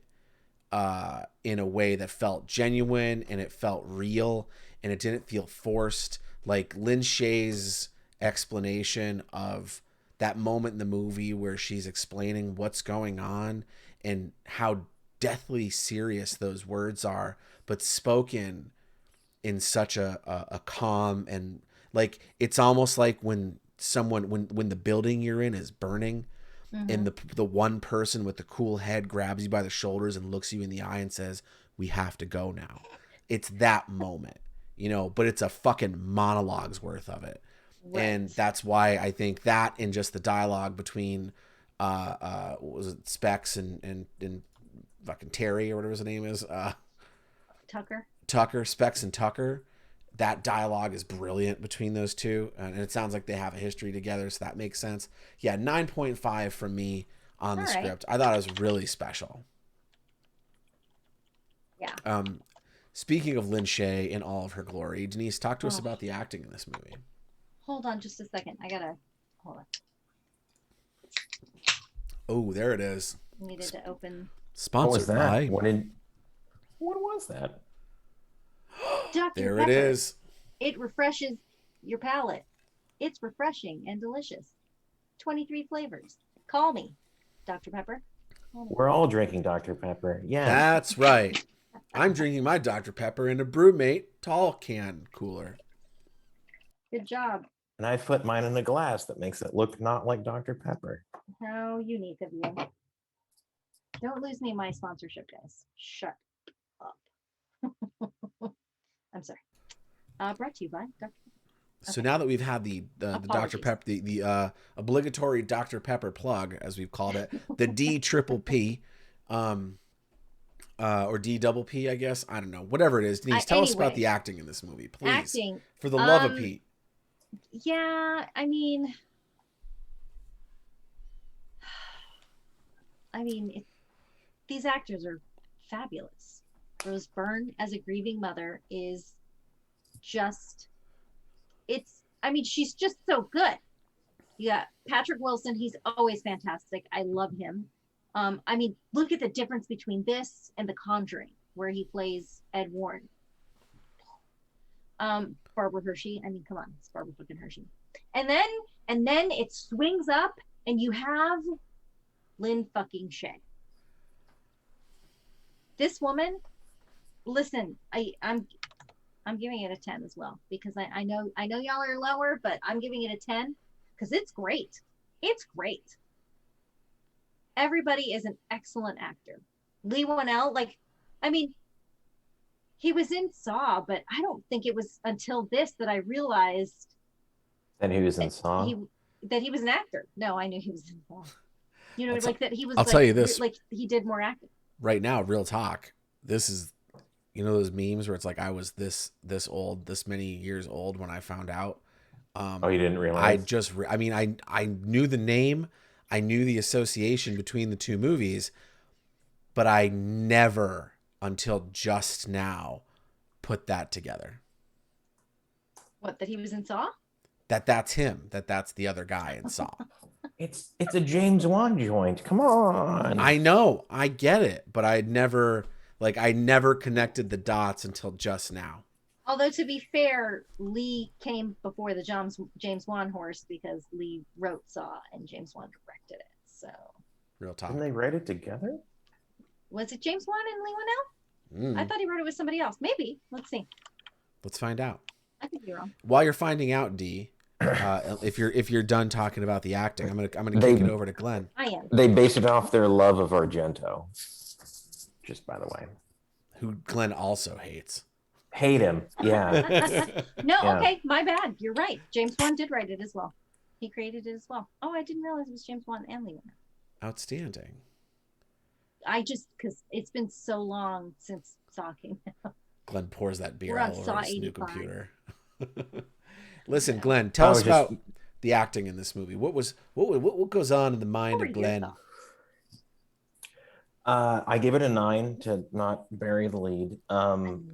in a way that felt genuine, and it felt real, and it didn't feel forced. Like Lin Shaye's explanation of that moment in the movie where she's explaining what's going on and how deathly serious those words are, but spoken in such a calm, and like it's almost like when someone when the building you're in is burning, and the one person with the cool head grabs you by the shoulders and looks you in the eye and says, "We have to go now." It's that moment, you know, but it's a fucking monologue's worth of it. Right. And that's why I think that, and just the dialogue between what was it, Specs and fucking Terry or whatever his name is, Tucker, Specs and Tucker, that dialogue is brilliant between those two, and it sounds like they have a history together, so that makes sense. Yeah, 9.5 from me on the script. I thought it was really special. Yeah. Speaking of Lin Shaye in all of her glory, Denise, talk to us about the acting in this movie. Hold on just a second. Hold on. Oh, there it is. Needed to open. Sponsored by. What was that? Dr. There Pepper. It is. It refreshes your palate. It's refreshing and delicious. 23 flavors. Call me, Dr. Pepper. We're all drinking Dr. Pepper. Yeah. That's right. I'm drinking my Dr. Pepper in a Brewmate tall can cooler. Good job. And I put mine in a glass that makes it look not like Dr. Pepper. How unique of you. Don't lose me my sponsorship, guys. Shut up. I'm sorry. Brought to you by Dr. So now that we've had the Dr. Pepper, the obligatory Dr. Pepper plug, as we've called it, the D triple P, or D double P, I guess. I don't know. Whatever it is. Denise, tell us about the acting in this movie, please. Acting. For the love of Pete. Yeah, I mean, these actors are fabulous. Rose Byrne as a grieving mother is just, she's just so good. You got Patrick Wilson, he's always fantastic. I love him. Look at the difference between this and The Conjuring, where he plays Ed Warren. Barbara Hershey, come on, it's Barbara fucking Hershey. And then it swings up and you have Lynn fucking Shaye. This woman, listen, I'm giving it a 10 as well, because I know y'all are lower, but I'm giving it a 10 because it's great. It's great. Everybody is an excellent actor. Lee Whannell, he was in Saw, but I don't think it was until this that I realized that he was in Saw. That he was an actor. No, I knew he was in Saw. You know, that he was. I'll tell you this: he did more acting. Right now, real talk. This is, those memes where it's like I was this old, this many years old when I found out. You didn't realize? I knew the name, I knew the association between the two movies, but I never, until just now, put that together. What, that he was in Saw? That's him. That's the other guy in Saw. It's a James Wan joint. Come on. I know. I get it, but I never connected the dots until just now. Although, to be fair, Lee came before the James Wan horse, because Lee wrote Saw and James Wan directed it. So real talk. Didn't they write it together? Was it James Wan and Lee Whannell? I thought he wrote it with somebody else. Maybe. Let's see. Let's find out. I could be wrong. While you're finding out, D, if you're done talking about the acting, I'm gonna kick it over to Glenn. I am. They based it off their love of Argento. Just by the way. Who Glenn also hates. Hate him. Yeah. No, okay, my bad. You're right. James Wan did write it as well. He created it as well. Oh, I didn't realize it was James Wan and Leonard. Outstanding. Because it's been so long since Sawking. Glenn pours that beer We're on all over Saw his new 85. computer. Listen, Glenn, tell us about the acting in this movie. What goes on in the mind of Glenn? I give it a 9 to not bury the lead. A 9.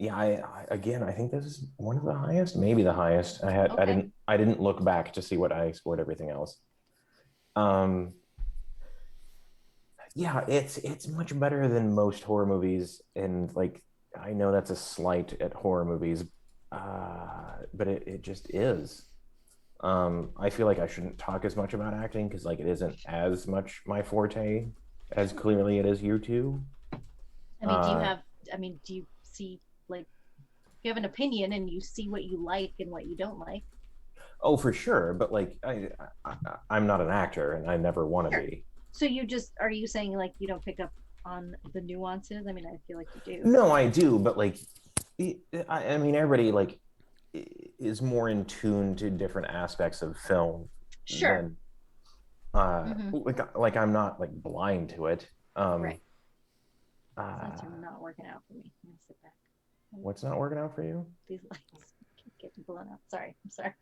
Yeah, I think this is one of the highest, maybe the highest. I didn't look back to see what I scored everything else. Yeah, it's much better than most horror movies, and like I know that's a slight at horror movies, but it just is. I feel like I shouldn't talk as much about acting because like it isn't as much my forte as clearly it is you two. Do you see, like, you have an opinion and you see what you like and what you don't like? Oh, for sure, but like I'm not an actor and I never want to be. So are you saying like you don't pick up on the nuances? I mean, I feel like you do. No, I do, but like I mean everybody like is more in tune to different aspects of film. Sure. Than, like I'm not like blind to it. Right. That's not working out for me. I'm gonna sit back. What's not working out for you? These lights keep getting blown up. Sorry. I'm sorry.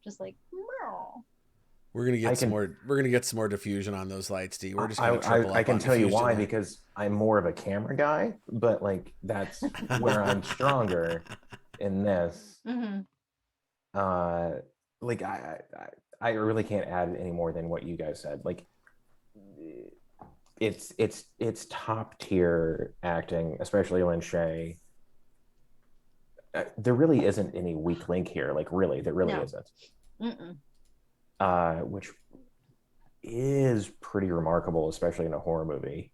Just like, no. We're gonna get some more diffusion on those lights, D. We're just gonna triple up I can tell you why, tonight. because I'm more of a camera guy, but like that's where I'm stronger in this. Like I really can't add any more than what you guys said. Like it's top tier acting, especially Lin Shaye. There really isn't any weak link here. Like really, there really isn't. Which is pretty remarkable, especially in a horror movie,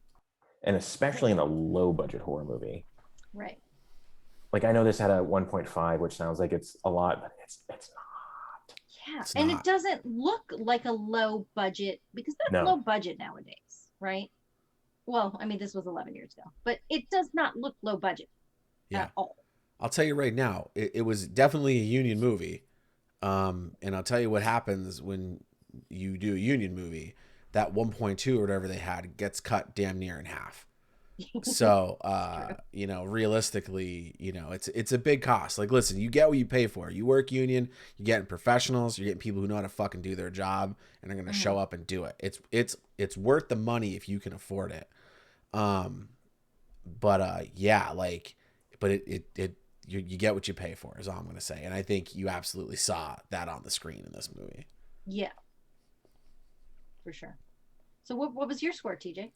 and especially in a low budget horror movie. Right. Like I know this had a 1.5, which sounds like it's a lot, but it's not. Yeah, and it doesn't look like a low budget because that's low budget nowadays, right? Well, I mean, this was 11 years ago, but it does not look low budget at all. I'll tell you right now, it was definitely a union movie. And I'll tell you what happens when you do a union movie. That 1.2 or whatever they had gets cut damn near in half. So, realistically, it's a big cost. Like, listen, you get what you pay for. You work union, you're getting professionals, you're getting people who know how to fucking do their job and are going to show up and do it. It's worth the money if you can afford it. You get what you pay for is all I'm going to say. And I think you absolutely saw that on the screen in this movie. Yeah, for sure. So what was your score, TJ,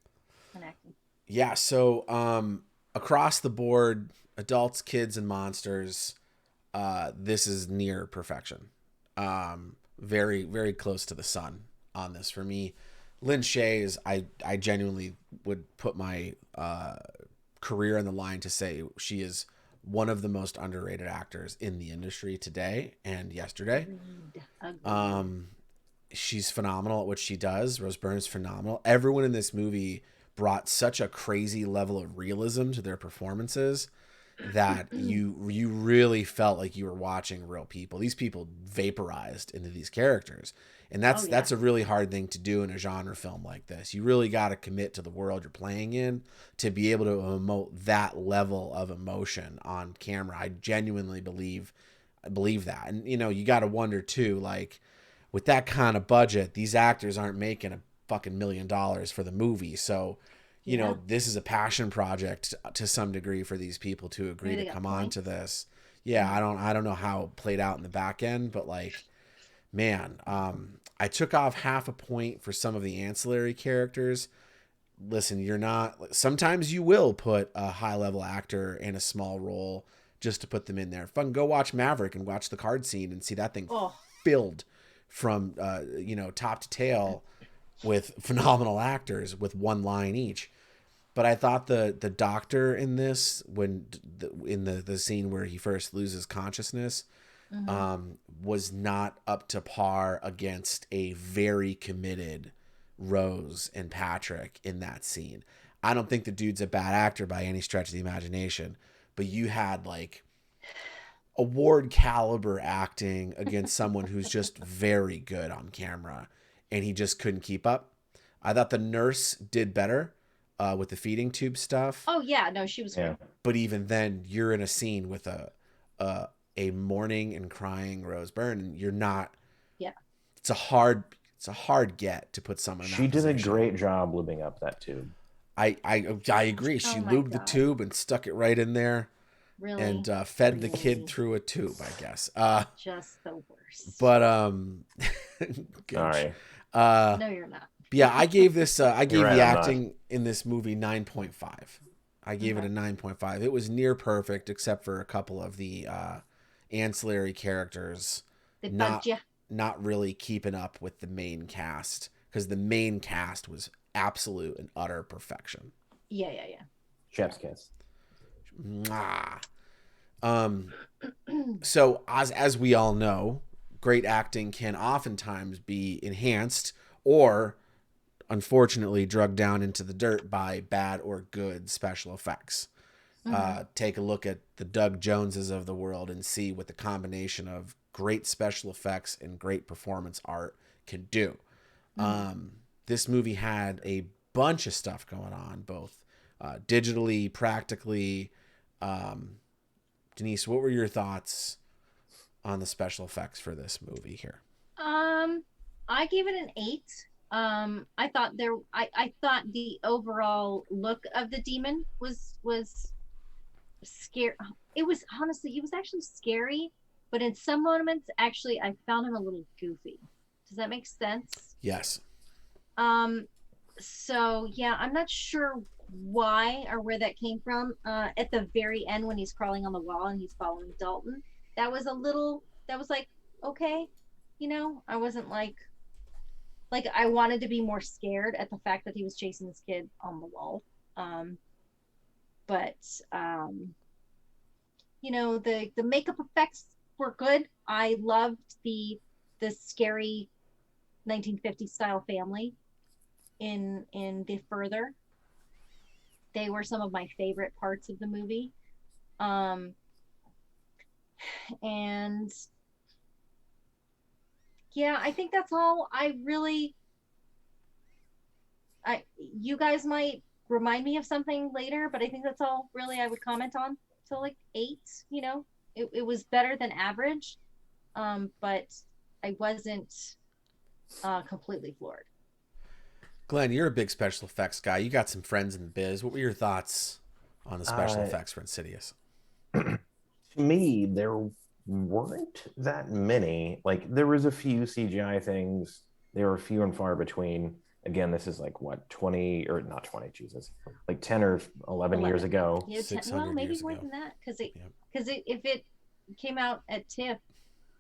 on acting? Yeah, so across the board, adults, kids, and monsters, this is near perfection. Very, very close to the sun on this for me. Lin Shaye is, I genuinely would put my career on the line to say she is one of the most underrated actors in the industry today and yesterday. Agreed. She's phenomenal at what she does. Rose Byrne's phenomenal. Everyone in this movie brought such a crazy level of realism to their performances that you really felt like you were watching real people. These people vaporized into these characters. And that's a really hard thing to do in a genre film like this. You really got to commit to the world you're playing in to be able to emote that level of emotion on camera. I genuinely believe that. And you got to wonder too, like with that kind of budget, these actors aren't making a fucking $1 million for the movie. So, this is a passion project to some degree for these people to agree to come on to this. Yeah, I don't know how it played out in the back end, but like, man, I took off half a point for some of the ancillary characters. Listen, sometimes you will put a high level actor in a small role just to put them in there. Fucking go watch Maverick and watch the card scene and see that thing filled from, top to tail with phenomenal actors with one line each. But I thought the doctor in this, when in the scene where he first loses consciousness, was not up to par against a very committed Rose and Patrick in that scene. I don't think the dude's a bad actor by any stretch of the imagination, but you had like award caliber acting against someone who's just very good on camera, and he just couldn't keep up. I thought the nurse did better with the feeding tube stuff. Oh yeah, no, she was great. But even then, you're in a scene with a mourning and crying Rose Byrne, and you're not. Yeah. It's a hard get to put someone in that She did a position. great job lubing up that tube. I agree. She lubed the tube and stuck it right in there. Really? And fed the kid through a tube, I guess. Just the worst. But Sorry. No, you're not. Yeah, I gave this. I gave right, the I'm acting in this movie 9.5. I gave it a 9.5. It was near perfect, except for a couple of the ancillary characters not really keeping up with the main cast, because the main cast was absolute and utter perfection. Yeah. Chef's kiss. Mwah. So as we all know, great acting can oftentimes be enhanced or unfortunately drugged down into the dirt by bad or good special effects. Take a look at the Doug Joneses of the world and see what the combination of great special effects and great performance art can do. This movie had a bunch of stuff going on, both digitally, practically. Denise, what were your thoughts on the special effects for this movie here? I gave it an 8. I thought the overall look of the demon was scary. It was actually scary, but in some moments actually I found him a little goofy. Does that make sense? Yes. So yeah, I'm not sure why or where that came from. At the very end when he's crawling on the wall and he's following Dalton, that was like, okay, I wasn't like I wanted to be more scared at the fact that he was chasing this kid on the wall. But the makeup effects were good. I loved the scary 1950s style family in the Further. They were some of my favorite parts of the movie. And yeah, I think that's all. You guys might remind me of something later, but I think that's all really I would comment on. So like 8, it was better than average. But I wasn't completely floored. Glenn, you're a big special effects guy. You got some friends in the biz. What were your thoughts on the special effects for Insidious? To me, there weren't that many. Like, there was a few CGI things. They were few and far between. Again, this is like, what, 20, or not 20, Jesus, like 10 or 11 years ago. Yeah, well, maybe more than that, because if it came out at TIFF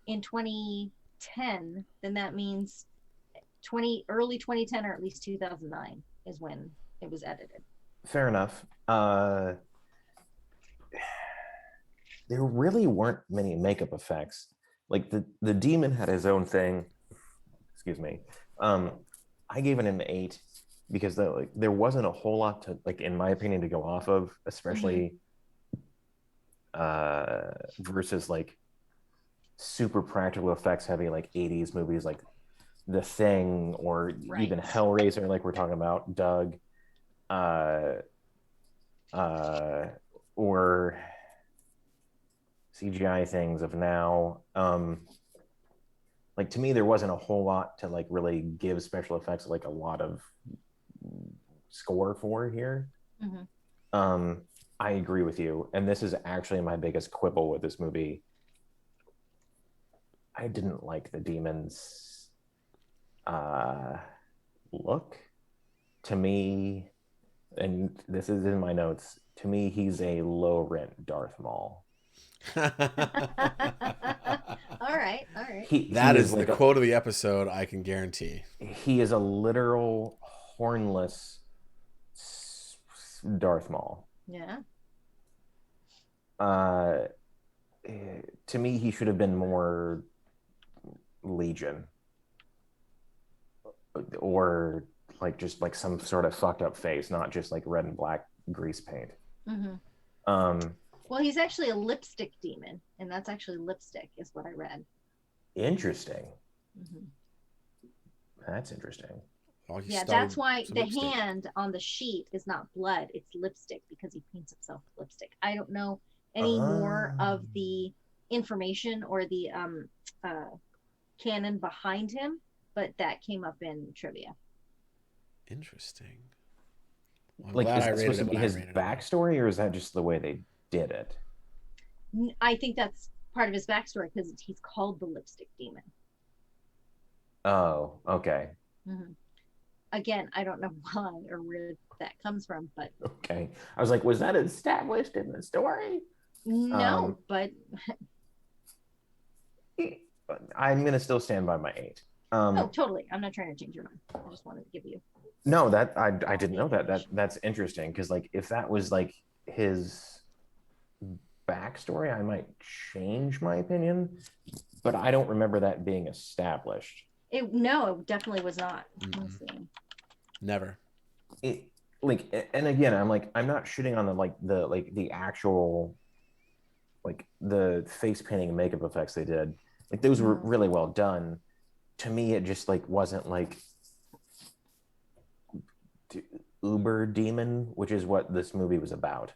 in 2010, then that means early 2010 or at least 2009 is when it was edited. Fair enough. There really weren't many makeup effects. Like the demon had his own thing. Excuse me. I gave it an 8 because there wasn't a whole lot to, like, in my opinion, to go off of, especially versus like super practical effects heavy like 80s movies like The Thing or even Hellraiser, like we're talking about, Doug, or CGI things of now. Like, to me, there wasn't a whole lot to like really give special effects like a lot of score for here. I agree with you, and this is actually my biggest quibble with this movie. I didn't like the demon's look. To me, and this is in my notes, to me, he's a low-rent Darth Maul. All right. That is the quote of the episode, I can guarantee. He is a literal hornless Darth Maul. Yeah. To me, he should have been more Legion, or like just like some sort of fucked up face, not just like red and black grease paint. Mm-hmm. Um, Well, he's actually a lipstick demon, and that's actually lipstick, is what I read. Interesting. Mm-hmm. That's interesting. Well, Yeah, that's why the hand on the sheet is not blood, it's lipstick, because he paints himself with lipstick. I don't know any more of the information or the canon behind him, but that came up in trivia. Interesting. Well, like, is that supposed to be his backstory, or is that just the way they did it? I think that's part of his backstory, because he's called the lipstick demon. Oh, okay. Mm-hmm. Again, I don't know why or where that comes from, but okay. I was like, was that established in the story? No, but I'm gonna still stand by my 8. Oh, totally. I'm not trying to change your mind. I just wanted to give you. No, that I didn't know that. That's interesting, because like if that was like his backstory, I might change my opinion, but I don't remember that being established. No, it definitely was not. Never. And again, I'm not shitting on the actual like the face painting and makeup effects they did. Like those were really well done. To me, it just like wasn't like uber demon, which is what this movie was about.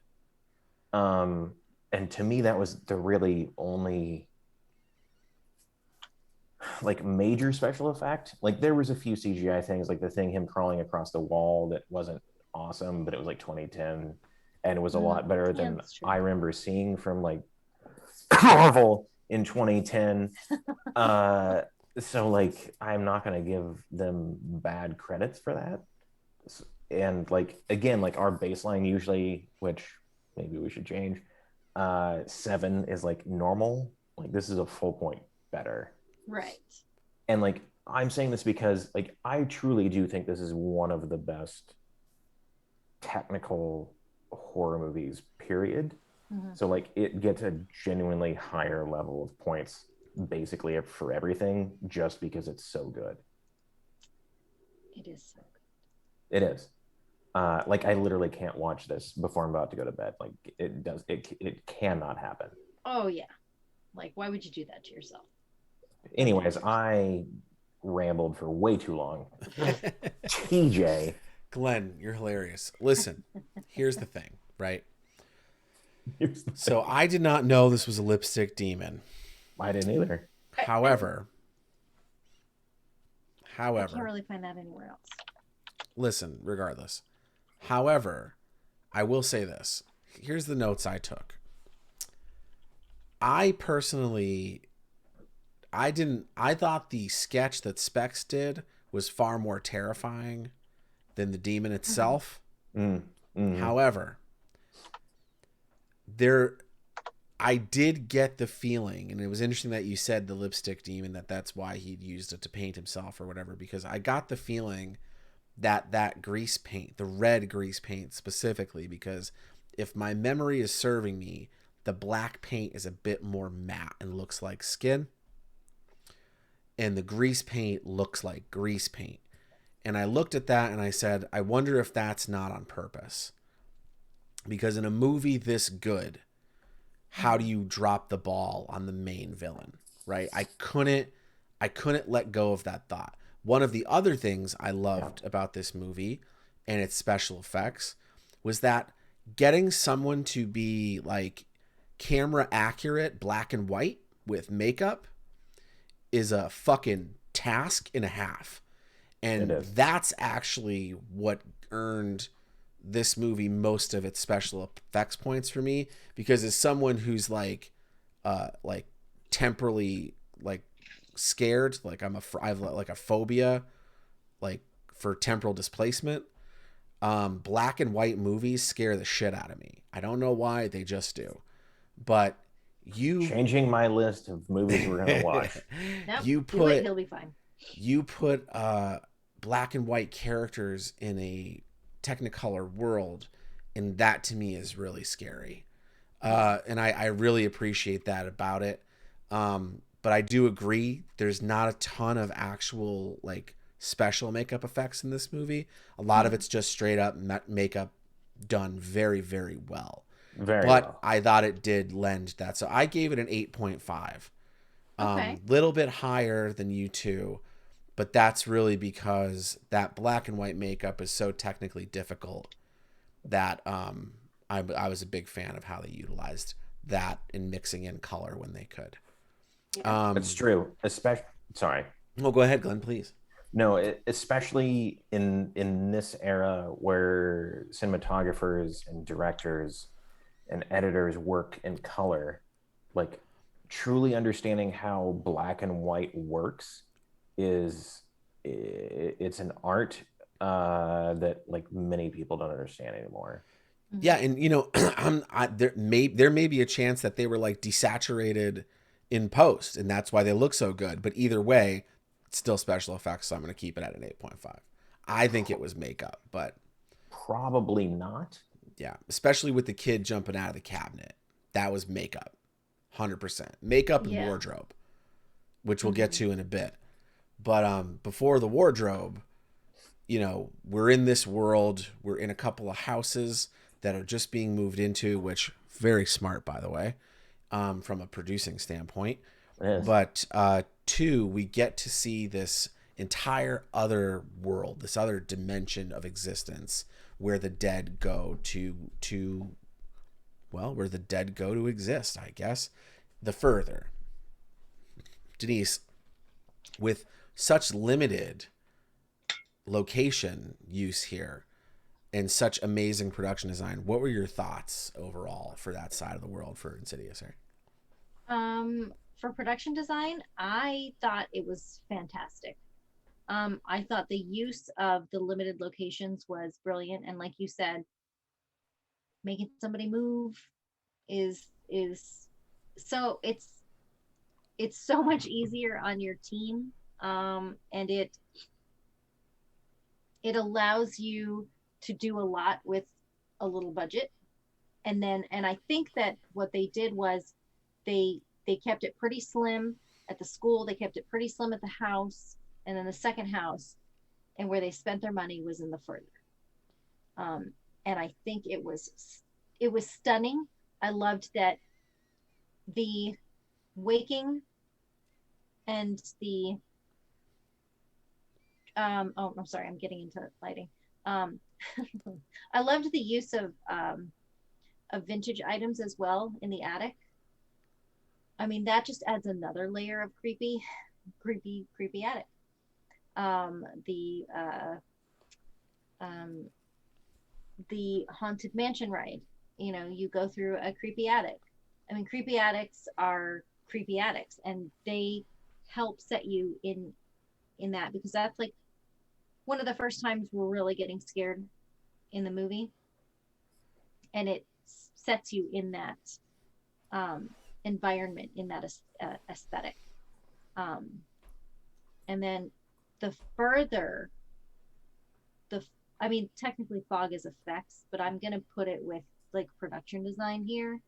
And to me, that was the really only like major special effect. Like there was a few CGI things, like the thing him crawling across the wall that wasn't awesome, but it was like 2010, and it was a lot better than I remember seeing from like Marvel in 2010. So like I'm not going to give them bad credits for that. And like again, like our baseline usually, which maybe we should change, 7 is like normal. Like this is a full point better. Right. And like I'm saying this because like I truly do think this is one of the best technical horror movies, period. Mm-hmm. So like it gets a genuinely higher level of points basically for everything, just because it's so good. It is so good. It is. Like I literally can't watch this before I'm about to go to bed. Like it cannot happen. Oh yeah. Like why would you do that to yourself? Anyways, I rambled for way too long. TJ. Glenn, you're hilarious. Listen, here's the thing, right? So I did not know this was a lipstick demon. I didn't either. However, I can't really find that anywhere else. Listen, regardless. However, I will say this. Here's the notes I took. I personally, I thought the sketch that Specs did was far more terrifying than the demon itself. Mm-hmm. However, I did get the feeling, and it was interesting that you said the lipstick demon, that's why he'd used it to paint himself or whatever, because I got the feeling that grease paint, the red grease paint specifically, because if my memory is serving me, the black paint is a bit more matte and looks like skin, and the grease paint looks like grease paint. And I looked at that and I said, I wonder if that's not on purpose. Because in a movie this good, how do you drop the ball on the main villain, right? I couldn't let go of that thought. One of the other things I loved about this movie and its special effects was that getting someone to be like camera accurate, black and white with makeup is a fucking task and a half. And that's actually what earned this movie most of its special effects points for me, because as someone who's like temporally like scared, like I have like a phobia like for temporal displacement, black and white movies scare the shit out of me. I don't know why, they just do. But you changing my list of movies we're gonna watch. Nope, he'll be fine. You put black and white characters in a Technicolor world, And that to me is really scary. And I really appreciate that about it. But I do agree there's not a ton of actual like special makeup effects in this movie. A lot of it's just straight up makeup done very, very well. Very But well. I thought it did lend that. So I gave it an 8.5. Okay. Little bit higher than you two, but that's really because that black and white makeup is so technically difficult that I was a big fan of how they utilized that in mixing in color when they could. Yeah. It's true. Especially, sorry. Well, go ahead, Glenn, please. No, especially in this era where cinematographers and directors and editors work in color, like truly understanding how black and white works is it's an art that like many people don't understand anymore. Yeah, and you know, there may be a chance that they were like desaturated in post, and that's why they look so good. But either way, it's still special effects, so I'm going to keep it at an 8.5. I think it was makeup, but Probably not. yeah, especially with the kid jumping out of the cabinet, that was makeup, 100% makeup and Yeah. wardrobe, which we'll get to in a bit. But before the wardrobe, you know, we're in this world. We're in a couple of houses that are just being moved into, which very smart, by the way, from a producing standpoint. Yes. But two, we get to see this entire other world, this other dimension of existence where the dead go to well, where the dead go to exist, I guess. The further. Denise, with such limited location use here and such amazing production design, what were your thoughts overall for that side of the world for Insidious? For production design, I thought it was fantastic. I thought the use of the limited locations was brilliant, and like you said, making somebody move is so it's so much easier on your team, and it allows you to do a lot with a little budget. And I think that what they did was they kept it pretty slim at the school, they kept it pretty slim at the house, and then the second house, and where they spent their money was in the further. And I think it was stunning. I loved that the waking and the oh, I'm sorry, I'm getting into lighting. Um, I loved the use of vintage items as well in the attic. I mean, that just adds another layer of creepy attic. Um, the uh, um, the haunted mansion ride. You know, you go through a creepy attic. I mean, creepy attics are creepy attics, and they help set you in that, because that's like one of the first times we're really getting scared in the movie, and it sets you in that um, environment, in that aesthetic. Um, and then the further the I mean, technically fog is effects, but I'm gonna put it with like production design here.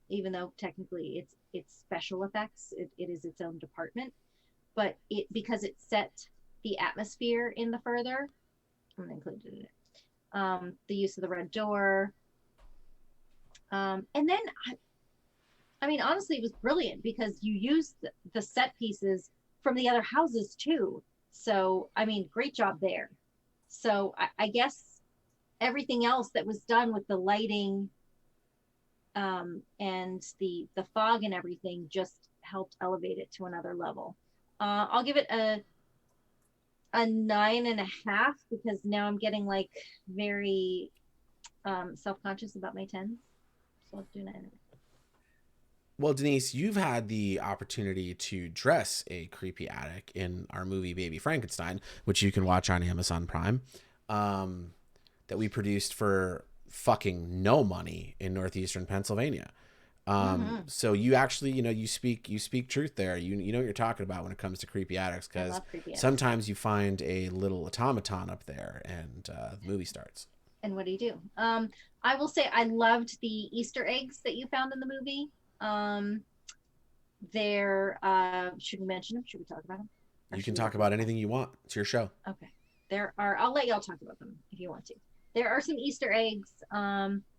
Even though technically it's special effects, it is its own department, but it because it set the atmosphere in the further. I'm gonna include it in it. The use of the red door, and then I mean, honestly, it was brilliant because you used the set pieces from the other houses too. So, I mean, great job there. So, I guess everything else that was done with the lighting, and the fog and everything just helped elevate it to another level. I'll give it a 9.5, because now I'm getting like very self-conscious about my tens. So I'll do 9.5. Well, Denise, you've had the opportunity to dress a creepy attic in our movie Baby Frankenstein, which you can watch on Amazon Prime, that we produced for fucking no money in northeastern Pennsylvania. So you actually, you know, you speak truth there. You know what you're talking about when it comes to creepy attics, because sometimes you find a little automaton up there and the movie starts. And what do you do? I will say I loved the Easter eggs that you found in the movie. There, should we mention them? Should we talk about them? You can talk about anything you want. It's your show. Okay. There are, I'll let y'all talk about them if you want to. There are some Easter eggs,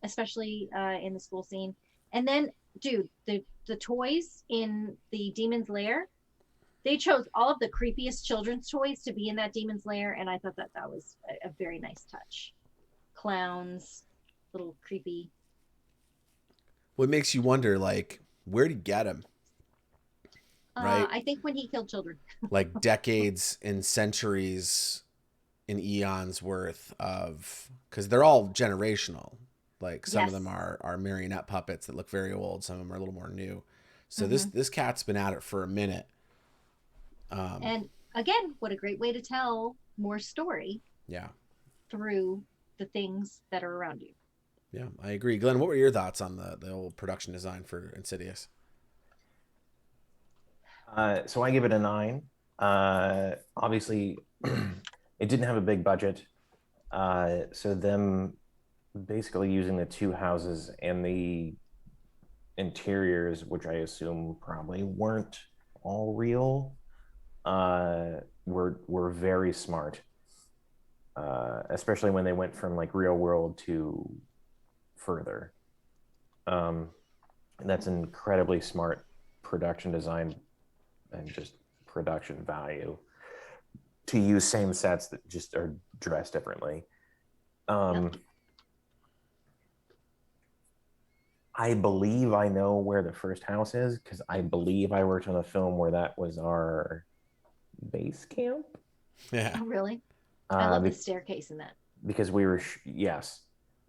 especially in the school scene. And then, dude, the toys in the Demon's Lair, they chose all of the creepiest children's toys to be in that Demon's Lair, and I thought that was a very nice touch. Clowns, little creepy. What makes you wonder, like, where'd he get them? Right? I think when he killed children. Like decades and centuries and eons worth of, because they're all generational. Like some of them are marionette puppets that look very old. Some of them are a little more new. So this cat's been at it for a minute. And again, what a great way to tell more story. Yeah. Through the things that are around you. Yeah, I agree. Glenn, what were your thoughts on the old production design for Insidious? So I give it a 9. Obviously, it didn't have a big budget. So them basically using the 2 houses and the interiors, which I assume probably weren't all real, were very smart. Especially when they went from like real world to further. And that's incredibly smart production design and just production value to use same sets that just are dressed differently. I believe I know where the first house is because I believe I worked on a film where that was our base camp. Yeah. Oh, really? I love the staircase in that. Because we were, yes,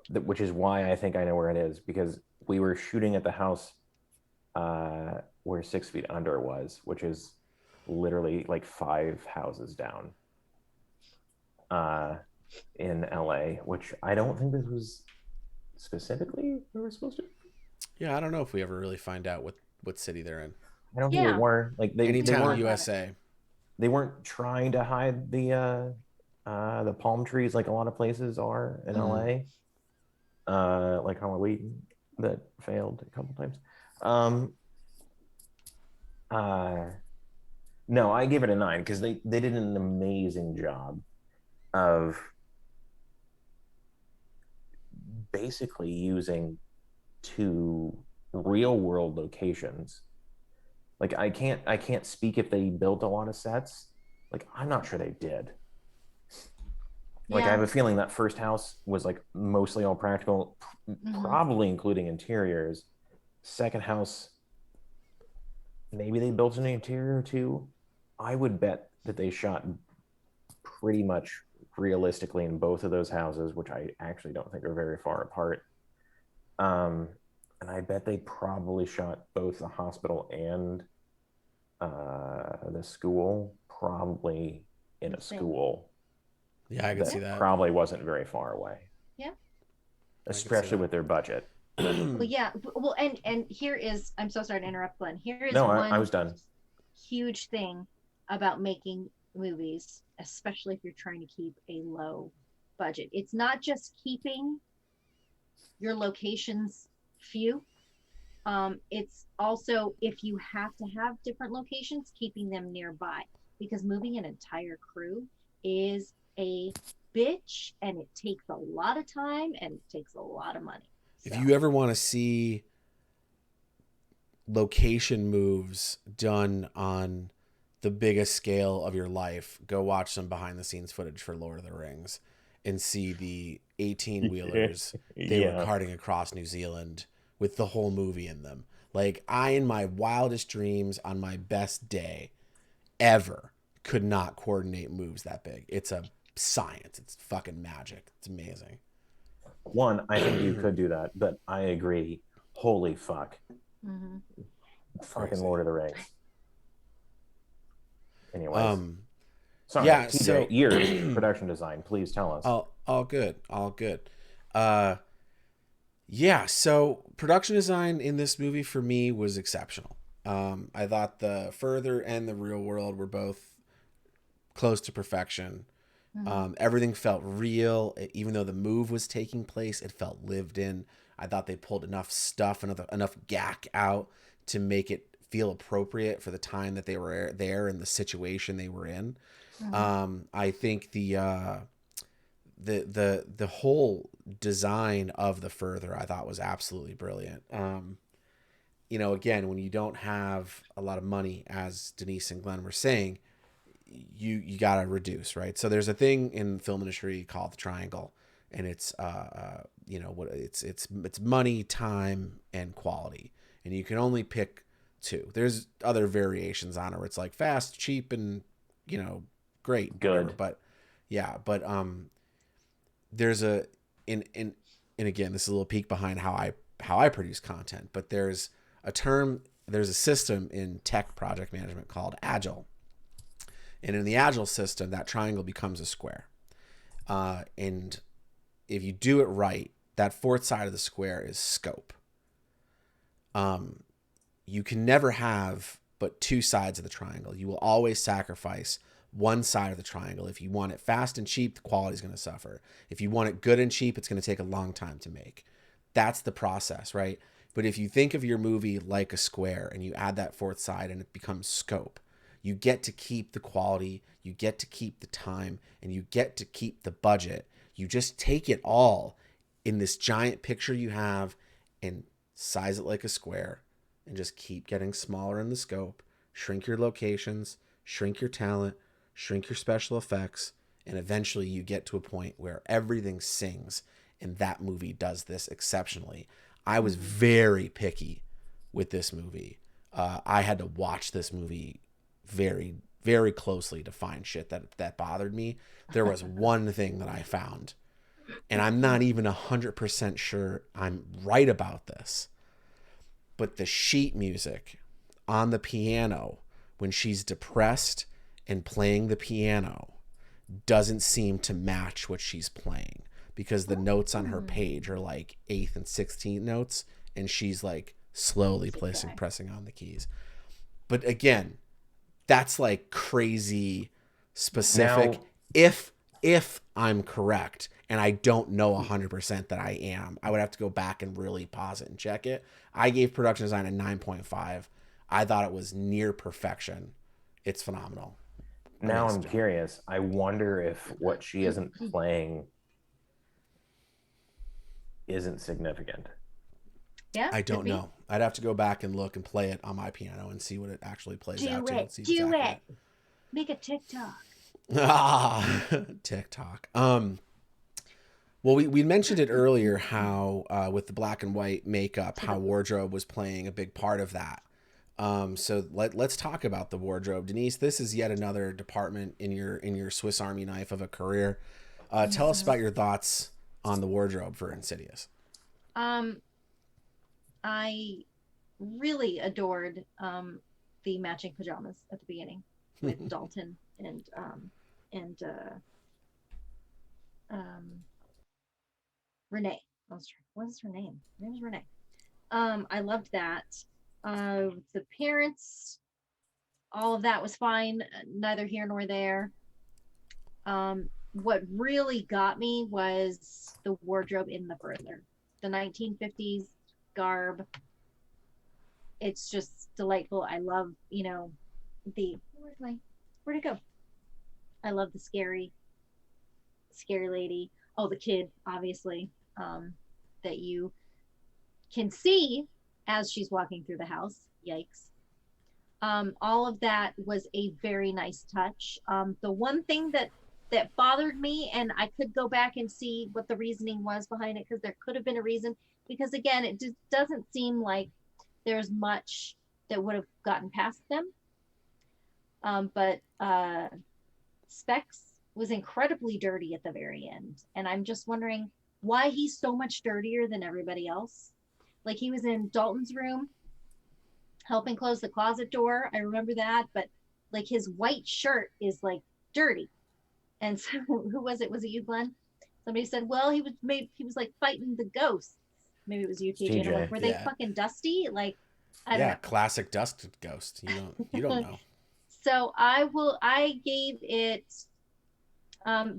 which is why I think I know where it is, because we were shooting at the house where 6 Feet Under was, which is literally like 5 houses down in LA, which I don't think this was specifically where we're supposed to. Yeah, I don't know if we ever really find out what city they're in. I don't think we were. Like they Anytown, weren't USA. They weren't trying to hide the palm trees like a lot of places are in LA. Like Halloween that failed a couple times. No, I give it a 9 because they did an amazing job of basically using 2 real world locations. Like I can't speak if they built a lot of sets. Like I'm not sure they did. Like I have a feeling that first house was like mostly all practical, probably including interiors. Second house, maybe they built an interior too. I would bet that they shot pretty much realistically in both of those houses, which I actually don't think are very far apart. And I bet they probably shot both the hospital and the school, probably in a school. Yeah, I can see that. Probably wasn't very far away. Yeah. Especially with their budget. Well, yeah. Well, and here is, I'm so sorry to interrupt, Glenn. Here is I was done. Huge thing about making movies, especially if you're trying to keep a low budget. It's not just keeping your locations few. It's also, if you have to have different locations, keeping them nearby, because moving an entire crew is a bitch and it takes a lot of time and it takes a lot of money. So. If you ever want to see location moves done on the biggest scale of your life, go watch some behind the scenes footage for Lord of the Rings and see the 18 wheelers they were carting across New Zealand with the whole movie in them. Like I, in my wildest dreams on my best day ever, could not coordinate moves that big. It's a science. It's fucking magic. It's amazing. One, I think you could do that, but I agree. Holy fuck. Fucking crazy. Lord of the Rings. Anyways. Sorry, yeah, TJ, so years production design, please tell us. All good. Yeah, so production design in this movie for me was exceptional. I thought the Further and the Real World were both close to perfection. Mm-hmm. Everything felt real. Even though the move was taking place, it felt lived in. I thought they pulled enough stuff, enough gack out to make it feel appropriate for the time that they were there and the situation they were in. Mm-hmm. I think the whole design of the further I thought was absolutely brilliant. You know, again, when you don't have a lot of money, as Denise and Glenn were saying, you gotta reduce, right? So there's a thing in film industry called the triangle, and it's you know what it's money, time, and quality, and you can only pick two. There's other variations on it where it's like fast, cheap, and you know great, whatever. Good. But yeah, but there's a in and again, this is a little peek behind how I produce content, but there's a system in tech project management called Agile. And in the Agile system, that triangle becomes a square. And if you do it right, that fourth side of the square is scope. You can never have but two sides of the triangle. You will always sacrifice one side of the triangle. If you want it fast and cheap, the quality is going to suffer. If you want it good and cheap, it's going to take a long time to make. That's the process, right? But if you think of your movie like a square and you add that fourth side and it becomes scope, you get to keep the quality, you get to keep the time, and you get to keep the budget. You just take it all in this giant picture you have and size it like a square and just keep getting smaller in the scope, shrink your locations, shrink your talent, shrink your special effects, and eventually you get to a point where everything sings, and that movie does this exceptionally. I was very picky with this movie. I had to watch this movie very, very closely to find shit that bothered me. There was one thing that I found, and I'm not even 100% sure I'm right about this, but the sheet music on the piano when she's depressed and playing the piano doesn't seem to match what she's playing, because the notes on her page are like 8th and 16th notes, and she's like slowly pressing on the keys. But again, that's like crazy specific. Now, if I'm correct, and I don't know 100% that I am, I would have to go back and really pause it and check it. I gave production design a 9.5. I thought it was near perfection. It's phenomenal. Now I'm curious. I wonder if what she isn't playing isn't significant. Yeah, I don't know. I'd have to go back and look and play it on my piano and see what it actually plays out to. Do it. Make a TikTok. TikTok. Well, we mentioned it earlier how with the black and white makeup, how wardrobe was playing a big part of that. So let's talk about the wardrobe. Denise, this is yet another department in your Swiss Army knife of a career. Tell us about your thoughts on the wardrobe for Insidious. I really adored the matching pajamas at the beginning with Dalton and Renee. What is her name? Her name is Renee. I loved that. The parents, all of that was fine. Neither here nor there. What really got me was the wardrobe in the further. The 1950s garb. It's just delightful. I love, where'd it go? I love the scary lady. Oh, the kid, obviously, that you can see as she's walking through the house. Yikes. All of that was a very nice touch. The one thing that bothered me, and I could go back and see what the reasoning was behind it, because there could have been a reason, because again, it just doesn't seem like there's much that would have gotten past them. But Specs was incredibly dirty at the very end, and I'm just wondering why he's so much dirtier than everybody else. Like, he was in Dalton's room helping close the closet door. I remember that, but like his white shirt is like dirty. And so who was it? Was it you, Glenn? Somebody said, well, he was like fighting the ghosts. Maybe it was you, TJ. Like, were they fucking dusty? Like, I don't know. Classic dust ghost. You don't know. So I gave it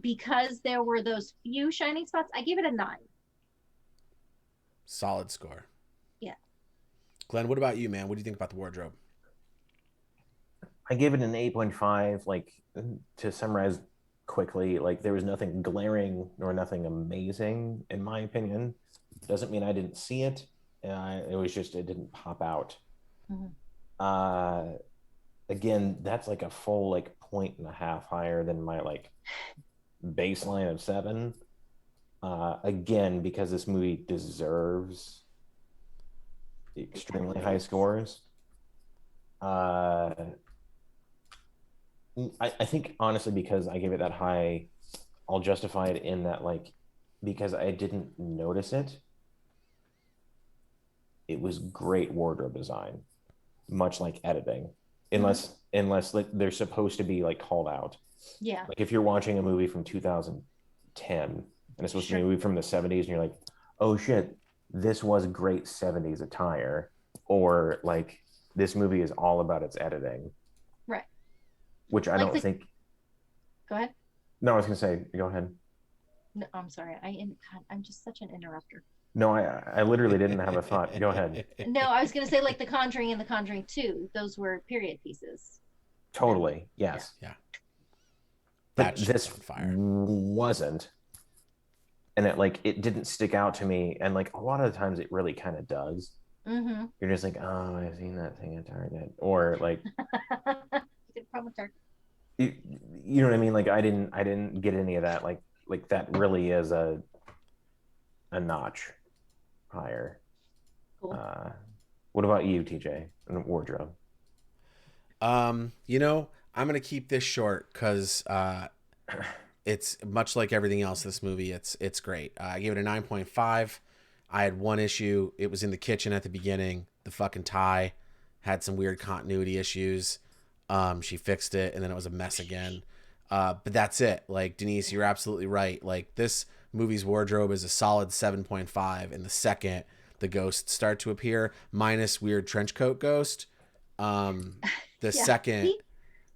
Because there were those few shining spots, I give it a 9. Solid score. Yeah. Glenn, what about you, man? What do you think about the wardrobe? I give it an 8.5. Like, to summarize quickly, like, there was nothing glaring nor nothing amazing, in my opinion. Doesn't mean I didn't see it. It was just, it didn't pop out. Mm-hmm. Again, that's like a full like 1.5 higher than my like baseline of 7. Again, because this movie deserves extremely high scores. I think honestly, because I gave it that high, I'll justify it in that, like, because I didn't notice it, it was great wardrobe design, much like editing, unless like they're supposed to be like called out. Yeah. Like if you're watching a movie from 2010 and it's supposed to be a movie from the 70s and you're like, oh shit, this was great 70s attire, or like this movie is all about its editing. Right. Which I don't think. Go ahead. No, I was gonna say, go ahead. No, I'm sorry. I'm just such an interrupter. No, I literally didn't have a thought. Go ahead. No, I was gonna say like The Conjuring and The Conjuring 2. Those were period pieces. Totally. Yes. Yeah. But this wasn't. And it didn't stick out to me. And like a lot of the times it really kind of does. Mm-hmm. You're just like, oh, I've seen that thing at Target. Or like you know what I mean? Like I didn't get any of that. Like that really is a notch higher. Cool. What about you, TJ, and wardrobe? You know, I'm gonna keep this short because it's much like everything else. This movie, it's great. I gave it a 9.5. I had one issue. It was in the kitchen at the beginning. The fucking tie had some weird continuity issues. She fixed it, and then it was a mess again. But that's it. Like, Denise, you're absolutely right. Like, this movie's wardrobe is a solid 7.5. And the second the ghosts start to appear, minus weird trench coat ghost, the second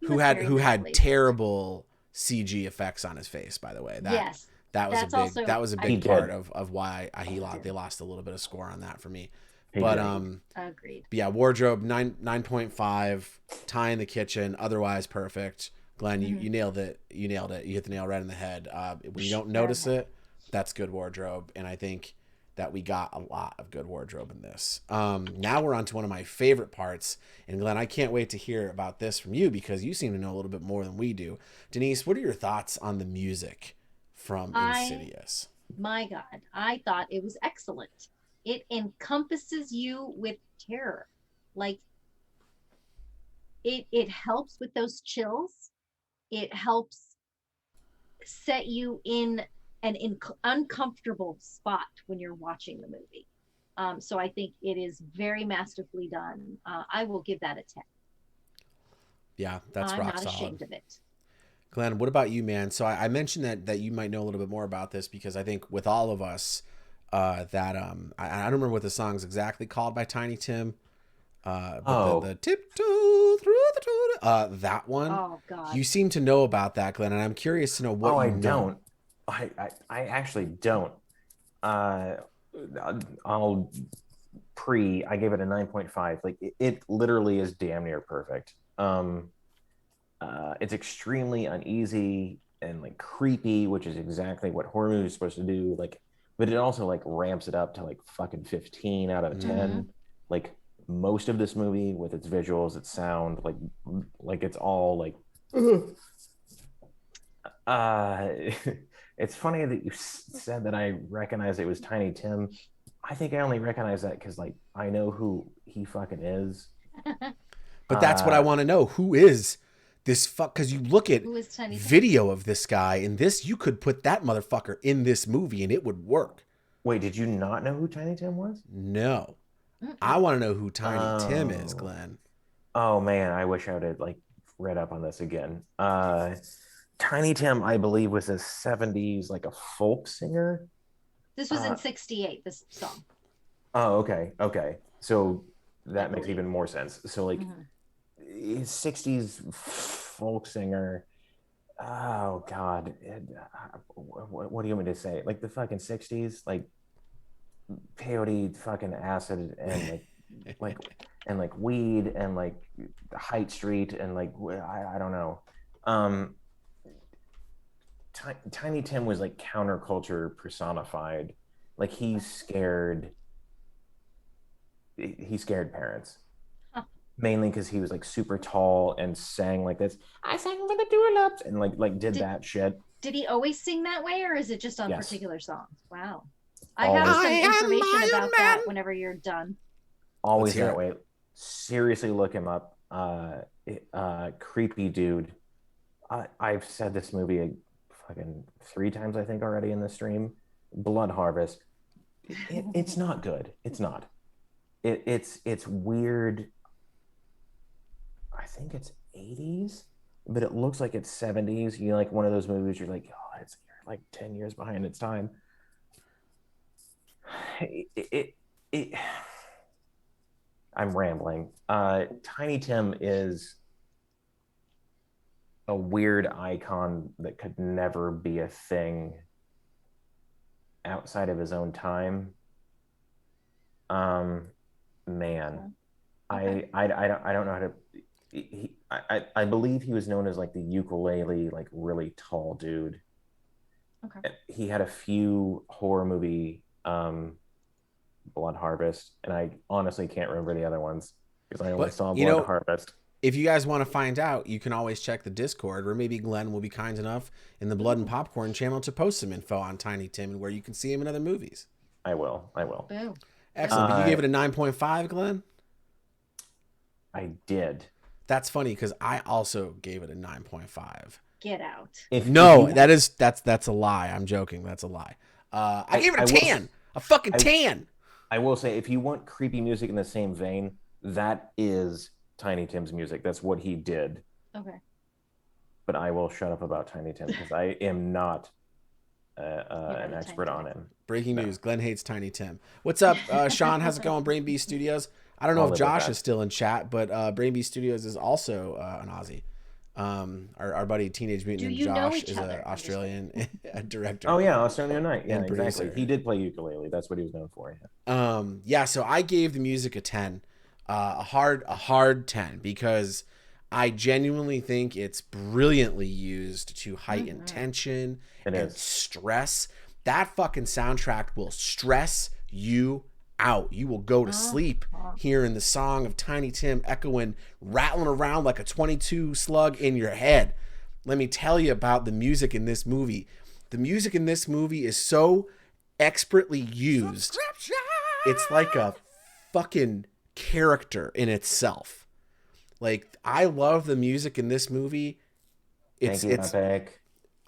who had terrible CG effects on his face, by the way. That was a big part of why they lost a little bit of score on that for me. But agreed. But yeah, wardrobe 9.5, tie in the kitchen, otherwise perfect. Glenn, you nailed it. You nailed it. You hit the nail right in the head. When you don't notice it, that's good wardrobe, and I think that we got a lot of good wardrobe in this. Now we're on to one of my favorite parts, and Glenn, I can't wait to hear about this from you because you seem to know a little bit more than we do. Denise, what are your thoughts on the music from Insidious? My God, I thought it was excellent. It encompasses you with terror. Like it helps with those chills. It helps set you in an uncomfortable spot when you're watching the movie. So I think it is very masterfully done. I will give that a 10. Yeah, that's rock solid. I'm not ashamed of it. Glenn, what about you, man? So I mentioned that you might know a little bit more about this because I think with all of us, I don't remember what the song's exactly called by Tiny Tim. But the tiptoe through the tunnel, that one. Oh God! You seem to know about that, Glenn, and I'm curious to know what. Oh, I don't. I actually don't. I gave it a 9.5. Like it literally is damn near perfect. It's extremely uneasy and like creepy, which is exactly what horror movies are supposed to do. Like, but it also like ramps it up to like fucking 15 out of 10. Mm-hmm. Like most of this movie with its visuals, its sound, like it's all like. It's funny that you said that I recognized it was Tiny Tim. I think I only recognize that because like I know who he fucking is. But that's what I want to know. Who is this fuck? Because you look at video of this guy in this, you could put that motherfucker in this movie and it would work. Wait, did you not know who Tiny Tim was? No. I want to know who Tiny Tim is, Glenn. Oh man, I wish I would have like read up on this again. Tiny Tim, I believe, was a 70s like a folk singer. This was in 68, this song. Oh, okay. So that makes even more sense. So like 60s folk singer, Oh God, what do you want me to say? Like the fucking 60s, like peyote, fucking acid, and like and like weed and like Height Street and like I don't know. Um, Tiny Tim was like counterculture personified. Like he scared parents Huh. mainly because he was like super tall and sang like this. I sang for the tulips and like did Did that shit. did he always sing that way, or is it just on Yes, particular songs? Wow. I have always I some am information Iron about Man. that whenever you're done. Let's always hear that it. way. Seriously, look him up. Creepy dude. I've said this movie fucking 3 times I think already in the stream. Blood Harvest. It's not good. It's not. It's weird. I think it's 80s, but it looks like it's 70s. You know, like one of those movies. You're like, oh, you're like 10 years behind its time. It I'm rambling. Tiny Tim is a weird icon that could never be a thing outside of his own time. Um, man, Okay. I don't know how to. I believe he was known as like the ukulele, like really tall dude. Okay. He had a few horror movie Blood Harvest, and I honestly can't remember the other ones because I only But saw you Blood know, Harvest. if you guys want to find out, you can always check the Discord, or maybe Glenn will be kind enough in the Blood and Ooh. Popcorn channel to post some info on Tiny Tim and where you can see him in other movies. I will. I will. Boom. Boom. Excellent. But you gave it a 9.5, Glenn? I did. That's funny because I also gave it a 9.5. Get out. If No, you, that's a lie. I'm joking. That's a lie. I gave it a 10. A fucking I, 10. I will say, if you want creepy music in the same vein, that is Tiny Tim's music. That's what he did. Okay. But I will shut up about Tiny Tim because I am not You're an not a expert Tiny on Tim. him. Breaking No. news. Glenn hates Tiny Tim. What's up, Sean? How's it going? Brain Bee Studios. I don't know I'll if live with Josh that. is still in chat, but Brain Bee Studios is also an Aussie. Our buddy Teenage Do Mutant Ninja you know Josh each is an other? I'm just kidding. Australian director Oh yeah, Australian Night. Yeah, and exactly. producer. He did play ukulele. That's what he was known for. Yeah, so I gave the music a 10. A hard 10 because I genuinely think it's brilliantly used to heighten tension It and is. stress. That fucking soundtrack will stress you out. You will go to sleep hearing the song of Tiny Tim echoing, rattling around like a 22 slug in your head. Let me tell you about the music in this movie. The music in this movie is so expertly used. It's like a fucking character in itself. Like I love the music in this movie. Thank you, Epic.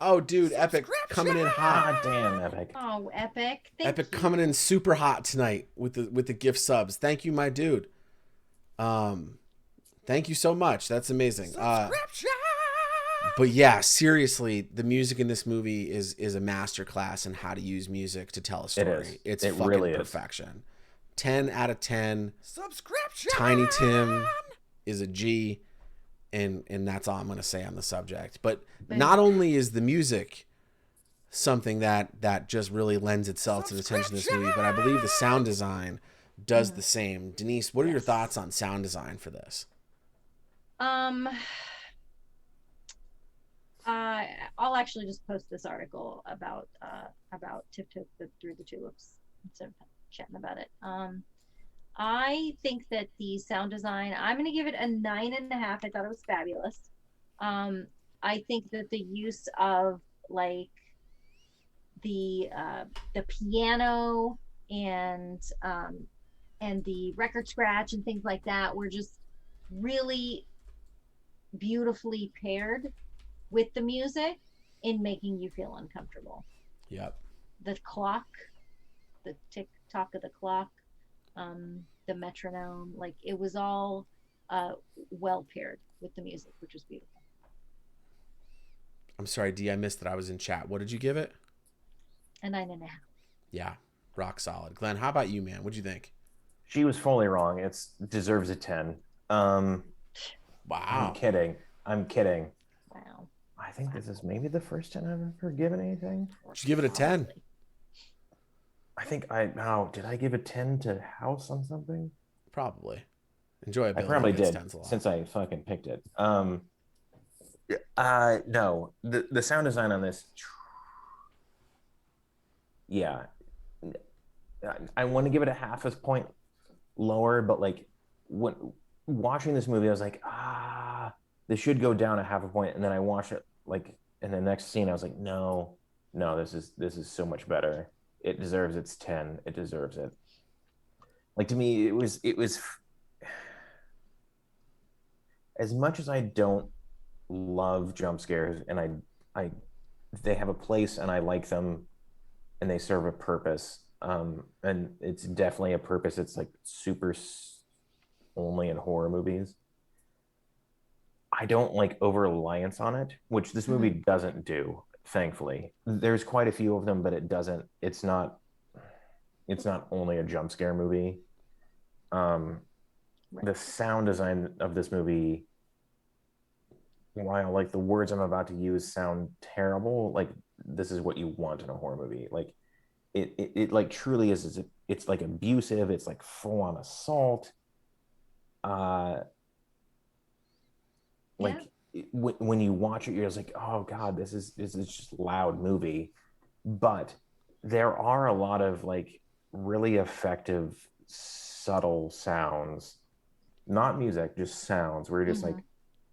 Oh dude, Epic coming in hot. God damn, Epic. Oh, Epic. Thank Epic you. coming in super hot tonight with the gift subs. Thank you, my dude. Thank you so much. That's amazing. But yeah, seriously, the music in this movie is a masterclass in how to use music to tell a story. It is. It's It fucking really is. perfection. 10 out of 10. Tiny Tim is a G, and that's all I'm going to say on the subject. But not only is the music something that just really lends itself to the tension of this movie, but I believe the sound design does the same. Denise, what are your thoughts on sound design for this? I'll actually just post this article about Tiptoe Through the Tulips instead of chatting about it. I think that the sound design, I'm going to give it a 9.5. I thought it was fabulous. I think that the use of like the piano and the record scratch and things like that were just really beautifully paired with the music in making you feel uncomfortable. Yep. The clock, the tick tock of the clock, the metronome, like it was all well paired with the music, which was beautiful. I'm sorry, D, I missed that. I was in chat. What did you give it? A 9.5. Yeah, rock solid. Glenn, how about you, man? What'd you think? She was fully wrong. It deserves a 10. Wow. I'm kidding. Wow. I think this is maybe the first time I've ever given anything. Just give it a 10. I think did I give a 10 to House on something? Probably. Enjoyability. I probably did, 10s a lot. since I fucking picked it. No, the sound design on this, yeah, I want to give it a half a point lower, but like when watching this movie, I was like, this should go down a half a point, and then I watched it like in the next scene, I was like, no, this is so much better. It deserves its 10. It deserves it. Like, to me, it was as much as I don't love jump scares, and I they have a place and I like them and they serve a purpose. And it's definitely a purpose. It's like super only in horror movies. I don't like over reliance on it, which this movie doesn't do, thankfully. There's quite a few of them, but it's not only a jump scare movie. The sound design of this movie, while like the words I'm about to use sound terrible, like this is what you want in a horror movie. Like it like truly is. It's like abusive. It's like full on assault. When you watch it, you're just like, oh god, this is just loud movie. But there are a lot of like really effective, subtle sounds, not music, just sounds, where you're just like,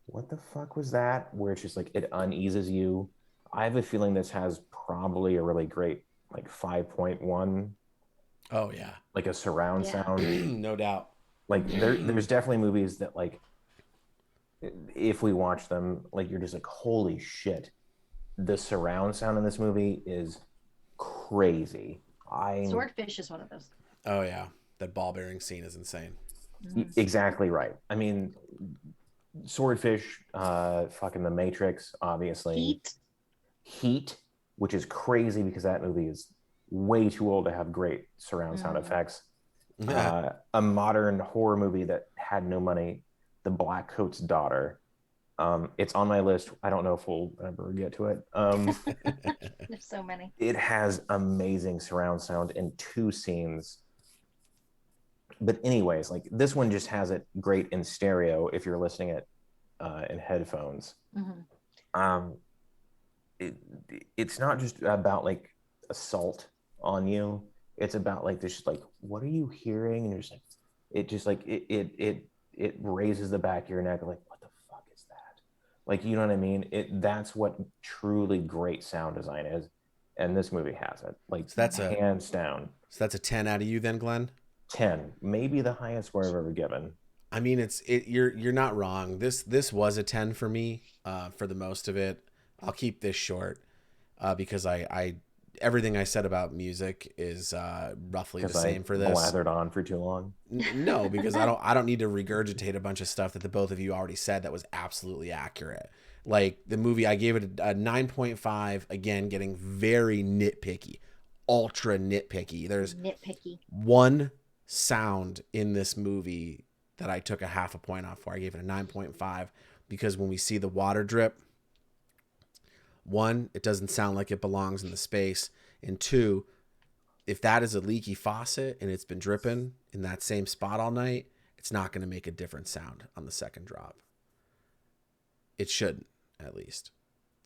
what the fuck was that? Where it's just like it uneases you. I have a feeling this has probably a really great like 5.1. Oh yeah, like a surround sound. No doubt. Like there's definitely movies that like if we watch them, like you're just like, holy shit, the surround sound in this movie is crazy. Swordfish is one of those. Oh yeah, that ball bearing scene is insane. Exactly right. I mean, Swordfish, fucking The Matrix, obviously. Heat, which is crazy because that movie is way too old to have great surround sound effects. A modern horror movie that had no money, The Black Coat's Daughter. It's on my list. I don't know if we'll ever get to it. There's so many. It has amazing surround sound in 2 scenes. But anyways, like this one just has it great in stereo if you're listening it in headphones. It's not just about like assault on you. It's about like this, like, what are you hearing? And you're just like, it just like it raises the back of your neck, like, what the fuck is that? Like, you know what I mean? That's what truly great sound design is, and this movie has it. Like, so that's hands down. So that's a 10 out of you then, Glenn? 10, maybe the highest score I've ever given. I mean, you're not wrong. This was a 10 for me for the most of it. I'll keep this short because I everything I said about music is roughly the same for this. Blathered on for too long. No, because I don't need to regurgitate a bunch of stuff that the both of you already said that was absolutely accurate. Like the movie, I gave it a 9.5. Again, getting very nitpicky, ultra nitpicky. There's one sound in this movie that I took a half a point off for. I gave it a 9.5 because when we see the water drip, 1, it doesn't sound like it belongs in the space, and 2, if that is a leaky faucet and it's been dripping in that same spot all night, it's not going to make a different sound on the second drop. It shouldn't, at least.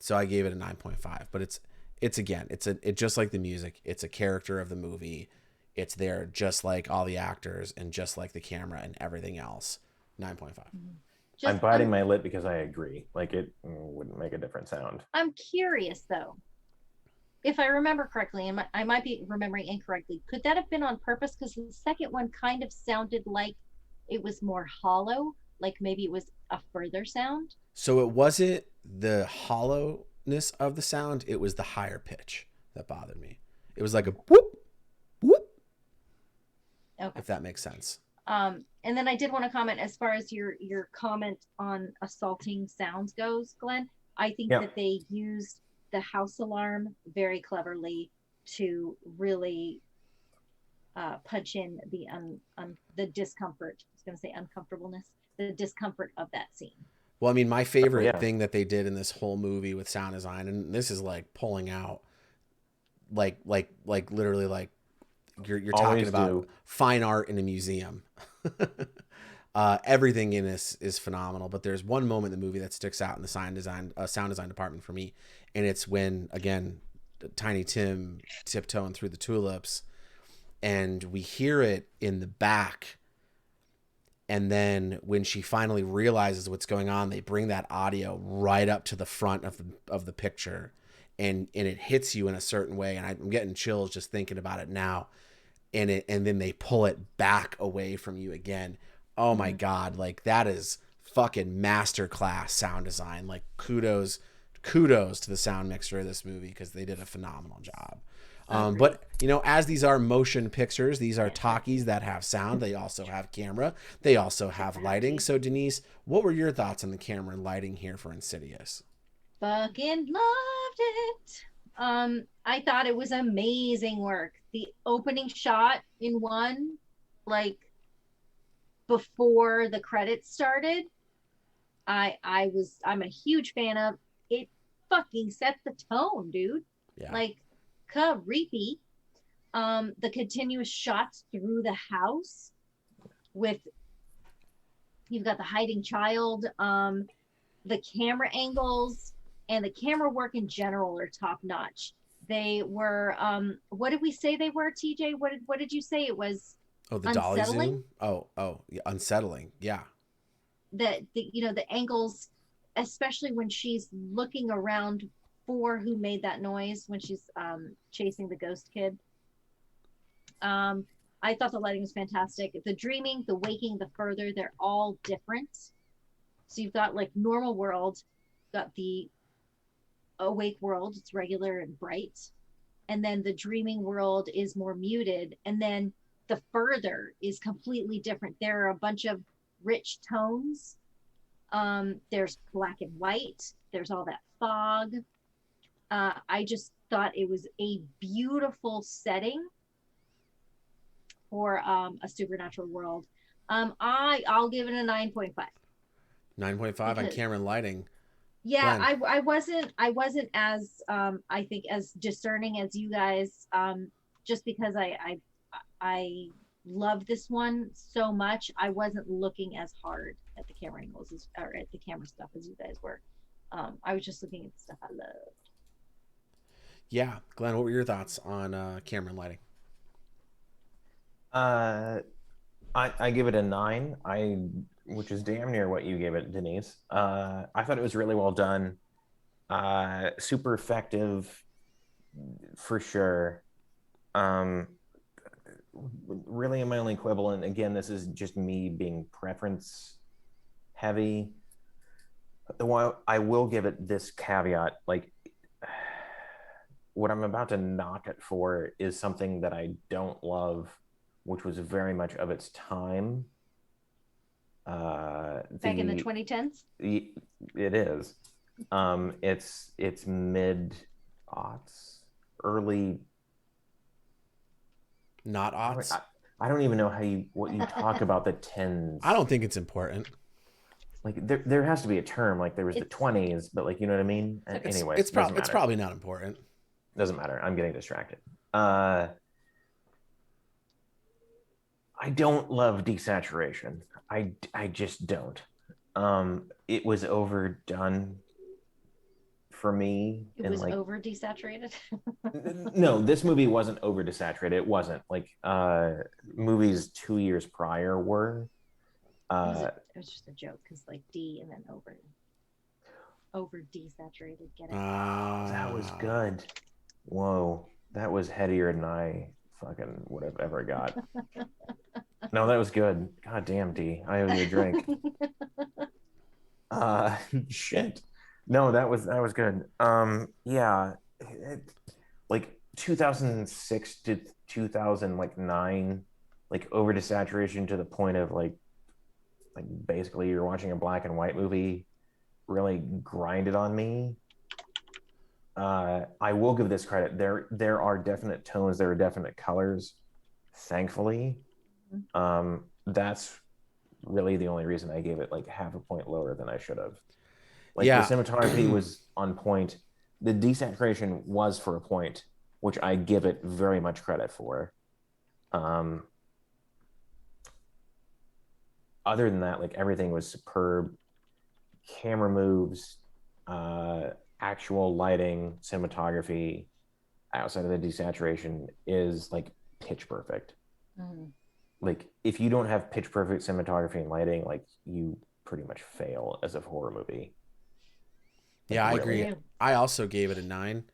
So I gave it a 9.5, but it's just like the music. It's a character of the movie. It's there just like all the actors and just like the camera and everything else. 9.5. I'm biting my lip because I agree. Like it wouldn't make a different sound. I'm curious though. If I remember correctly, and I might be remembering incorrectly, could that have been on purpose? Because the second one kind of sounded like it was more hollow, like maybe it was a further sound. So it wasn't the hollowness of the sound, it was the higher pitch that bothered me. It was like a whoop, whoop. Okay. If that makes sense. And then I did want to comment as far as your comment on assaulting sounds goes, Glenn. I think that they used the house alarm very cleverly to really punch in the discomfort. I was going to say uncomfortableness, the discomfort of that scene. Well, I mean, my favorite yeah. thing that they did in this whole movie with sound design, and this is like pulling out, like literally, like you're talking Always about do. fine art in a museum. Everything in this is phenomenal, but there's one moment in the movie that sticks out in the sound design department for me, and it's when, again, Tiny Tim tiptoeing through the tulips, and we hear it in the back. And then when she finally realizes what's going on, they bring that audio right up to the front of the picture, and it hits you in a certain way. And I'm getting chills just thinking about it now. And then they pull it back away from you again. Oh my God, like that is fucking masterclass sound design. Like kudos to the sound mixer of this movie, because they did a phenomenal job. But you know, as these are motion pictures, these are talkies that have sound. They also have camera. They also have lighting. So Denise, what were your thoughts on the camera and lighting here for Insidious? Fucking loved it. I thought it was amazing work. The opening shot in one, like before the credits started, I'm a huge fan of it. Fucking set the tone, dude. Yeah. Like creepy. The continuous shots through the house with, you've got the hiding child, the camera angles and the camera work in general are top notch. They were, what did we say they were, TJ? What did you say it was? Oh, the dolly Unsettling. zoom. Yeah, unsettling. Yeah. The angles, especially when she's looking around for who made that noise when she's chasing the ghost kid. I thought the lighting was fantastic. The dreaming, the waking, the further, they're all different. So you've got like normal world, got the awake world, it's regular and bright. And then the dreaming world is more muted. And then the further is completely different. There are a bunch of rich tones. There's black and white. There's all that fog. I just thought it was a beautiful setting for a supernatural world. I'll give it a 9.5. 9.5 on camera and lighting. Yeah, Glenn. I wasn't as I think as discerning as you guys, just because I love this one so much. I wasn't looking as hard at the camera angles or at the camera stuff as you guys were. I was just looking at the stuff I loved. Yeah, Glenn, what were your thoughts on camera and lighting? I give it a 9. Which is damn near what you gave it, Denise. I thought it was really well done. Super effective, for sure. Really, my only quibble, and again, this is just me being preference heavy. While I will give it this caveat, like what I'm about to knock it for is something that I don't love, which was very much of its time. Back in the 2010s? It is. It's mid aughts, early. Not aughts. I don't even know what you talk about the tens. I don't think it's important. Like there has to be a term. Like there was the 20s, but like you know what I mean. Anyway, it's probably not important. Doesn't matter. I'm getting distracted. I don't love desaturation. I just don't. It was overdone for me. It was like, over desaturated. No, this movie wasn't over desaturated. It wasn't like movies 2 years prior were. It was just a joke because like D and then over desaturated. Get it? That was good. Whoa, that was headier than I fucking would have ever got. No, that was good. God damn, D. I owe you a drink. Shit. No, that was good. Yeah, like 2006 to 2009, like over desaturation to the point of like basically you're watching a black and white movie, really grinded on me. I will give this credit. There are definite tones. There are definite colors. Thankfully, that's really the only reason I gave it like half a point lower than I should have. Like Yeah. the cinematography was on point. The desaturation was for a point, which I give it very much credit for. Other than that, like everything was superb. Camera moves, actual lighting, cinematography, outside of the desaturation is like pitch perfect. Mm-hmm. Like if you don't have pitch perfect cinematography and lighting, like you pretty much fail as a horror movie. Like, yeah, I agree. I also gave it a 9.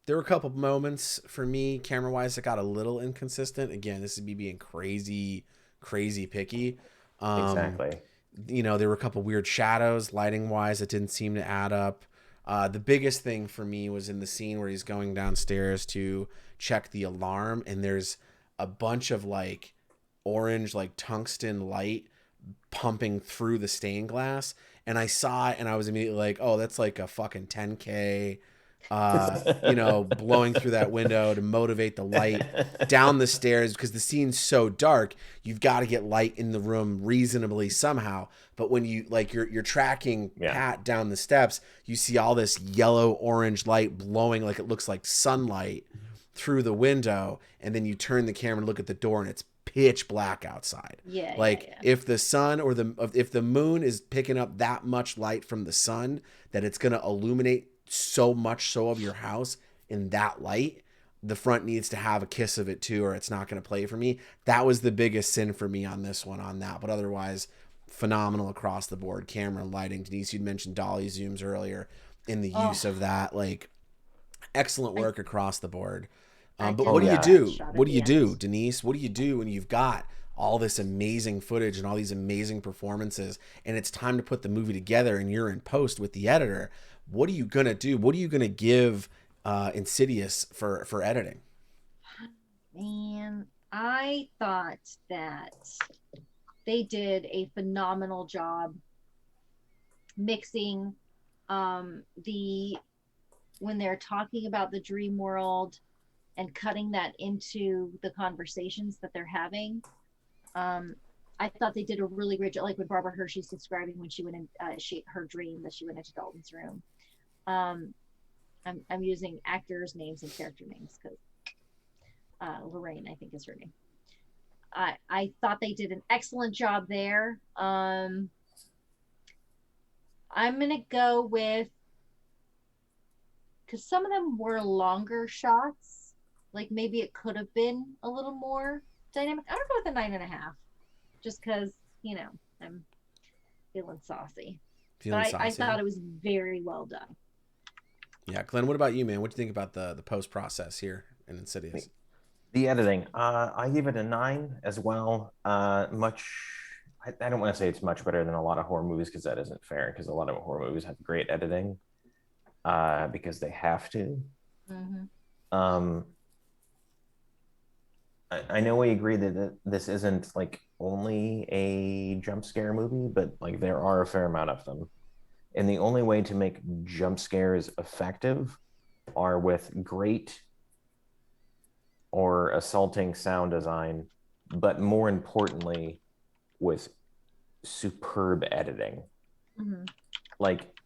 There were a couple moments for me camera wise that got a little inconsistent. Again, this is me being crazy picky. Exactly. You know, there were a couple weird shadows lighting wise that didn't seem to add up. The biggest thing for me was in the scene where he's going downstairs to check the alarm, and there's a bunch of like orange, like tungsten light pumping through the stained glass. And I saw it and I was immediately like, oh, that's like a fucking 10K, you know, blowing through that window to motivate the light down the stairs, because the scene's so dark. You've got to get light in the room reasonably somehow. But when you like you're tracking Pat down the steps, you see all this yellow orange light blowing like it looks like sunlight through the window, and then you turn the camera and look at the door and it's pitch black outside. Yeah. Like if the sun or if the moon is picking up that much light from the sun that it's going to illuminate so much so of your house in that light, the front needs to have a kiss of it too, or it's not going to play for me. That was the biggest sin for me on this one on that. But otherwise, phenomenal across the board. Camera and lighting. Denise, you'd mentioned dolly zooms earlier in the use of that. Like excellent work across the board. But what do you do? What do you do, Denise? What do you do when you've got all this amazing footage and all these amazing performances, and it's time to put the movie together and you're in post with the editor? What are you going to do? What are you going to give Insidious for editing? Man, I thought that they did a phenomenal job mixing when they're talking about the dream world and cutting that into the conversations that they're having. I thought they did a really great job, like when Barbara Hershey's describing when she went in her dream that she went into Dalton's room. I'm using actors' names and character names because Lorraine, I think, is her name. I thought they did an excellent job there. I'm gonna go with, because some of them were longer shots. Like maybe it could have been a little more dynamic. I'm gonna go with a 9.5, just because I'm feeling saucy. I thought it was very well done. Yeah, Glenn, what about you, man? What do you think about the post process here in Insidious? The editing, I give it a 9 as well. I don't want to say it's much better than a lot of horror movies, because that isn't fair. Because a lot of horror movies have great editing, because they have to. Mm-hmm. I know we agree that this isn't like only a jump scare movie, but like there are a fair amount of them. And the only way to make jump scares effective are with great or assaulting sound design, but more importantly, with superb editing. Mm-hmm. Like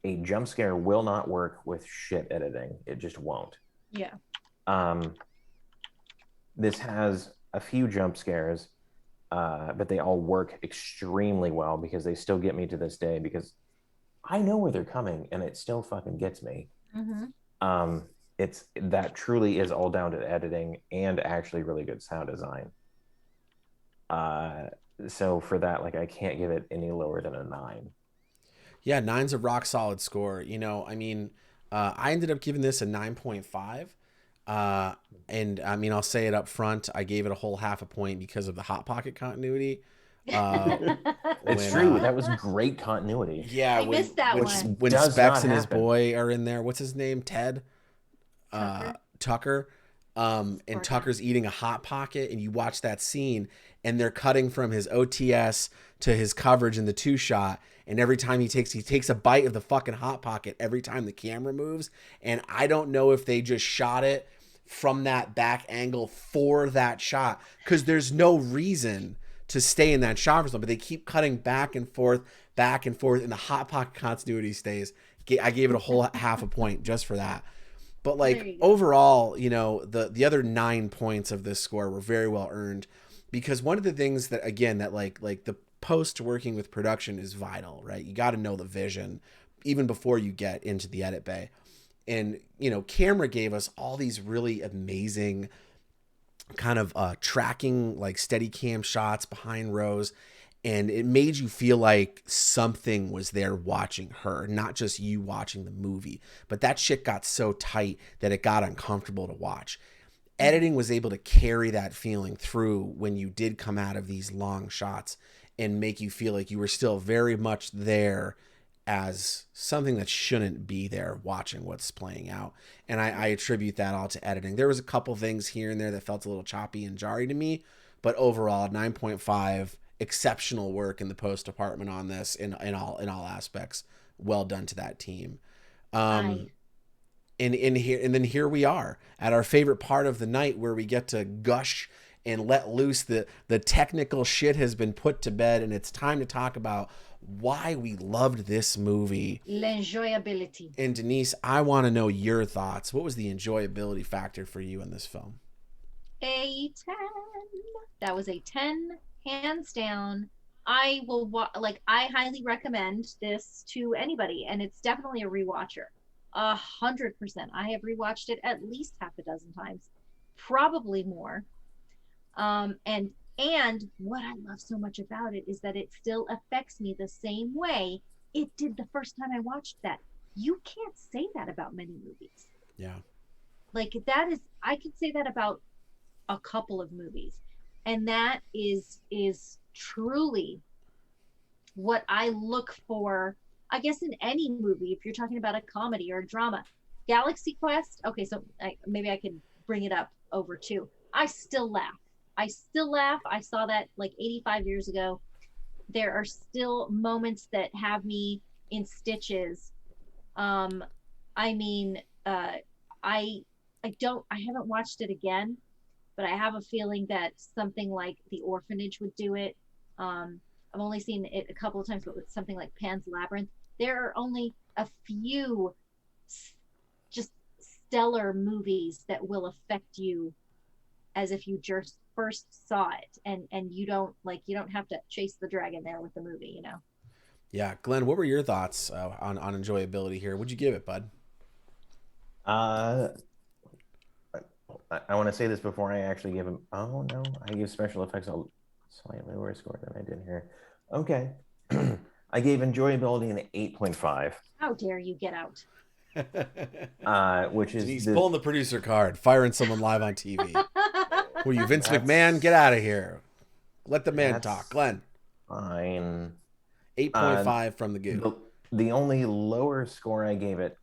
a jump scare will not work with shit editing. It just won't. Yeah. This has a few jump scares, but they all work extremely well, because they still get me to this day, because I know where they're coming and it still fucking gets me. Mm-hmm. That truly is all down to editing and actually really good sound design. So for that, like, I can't give it any lower than a 9. Yeah, 9's a rock solid score. I mean, I ended up giving this a 9.5. And I mean, I'll say it up front. I gave it a whole half a point because of the Hot Pocket continuity. It's true. That was great continuity. Yeah, I missed that one. When Specs and his boy are in there, what's his name? Ted? Tucker. And Tucker's eating a Hot Pocket, and you watch that scene, and they're cutting from his OTS to his coverage in the 2-shot. And every time he takes a bite of the fucking Hot Pocket every time the camera moves. And I don't know if they just shot it from that back angle for that shot, because there's no reason to stay in that shot for something, but they keep cutting back and forth, and the Hot Pocket continuity stays. I gave it a whole half a point just for that. But like overall, you know, the other 9 points of this score were very well earned, because one of the things that, again, that like the post working with production is vital, right? You got to know the vision even before you get into the edit bay. And, you know, camera gave us all these really amazing kind of tracking, like steady cam shots behind Rose. And it made you feel like something was there watching her, not just you watching the movie. But that shit got so tight that it got uncomfortable to watch. Editing was able to carry that feeling through when you did come out of these long shots and make you feel like you were still very much there as something that shouldn't be there watching what's playing out. And I attribute that all to editing. There was a couple things here and there that felt a little choppy and jarring to me, but overall 9.5, exceptional work in the post department on this in all aspects. Well done to that team. And then here we are at our favorite part of the night, where we get to gush and let loose. The technical shit has been put to bed, and it's time to talk about why we loved this movie. L'enjoyability. And Denise, I want to know your thoughts. What was the enjoyability factor for you in this film? A 10. That was a 10, hands down. I will I highly recommend this to anybody, and it's definitely a rewatcher. 100%. I have rewatched it at least half a dozen times, probably more. And what I love so much about it is that it still affects me the same way it did the first time I watched that. You can't say that about many movies. Yeah. Like that is, I could say that about a couple of movies. And that is truly what I look for, I guess, in any movie. If you're talking about a comedy or a drama, Galaxy Quest. Okay, so maybe I can bring it up over too. I still laugh. I saw that like 85 years ago. There are still moments that have me in stitches. I haven't watched it again, but I have a feeling that something like The Orphanage would do it. I've only seen it a couple of times, but with something like Pan's Labyrinth, there are only a few just stellar movies that will affect you as if you just first saw it, and you don't have to chase the dragon there with the movie, you know. Yeah, Glenn, what were your thoughts on enjoyability here? What'd you give it, bud? I want to say this before I actually give him. Oh no, I give special effects a slightly lower score than I did here. Okay, I gave enjoyability an 8.5. How dare you get out? Which is he's pulling the producer card, firing someone live on TV. Who are you, Vince McMahon? Get out of here. Let the man talk. Glenn. Fine. 8.5 from the Goo. The only lower score I gave it.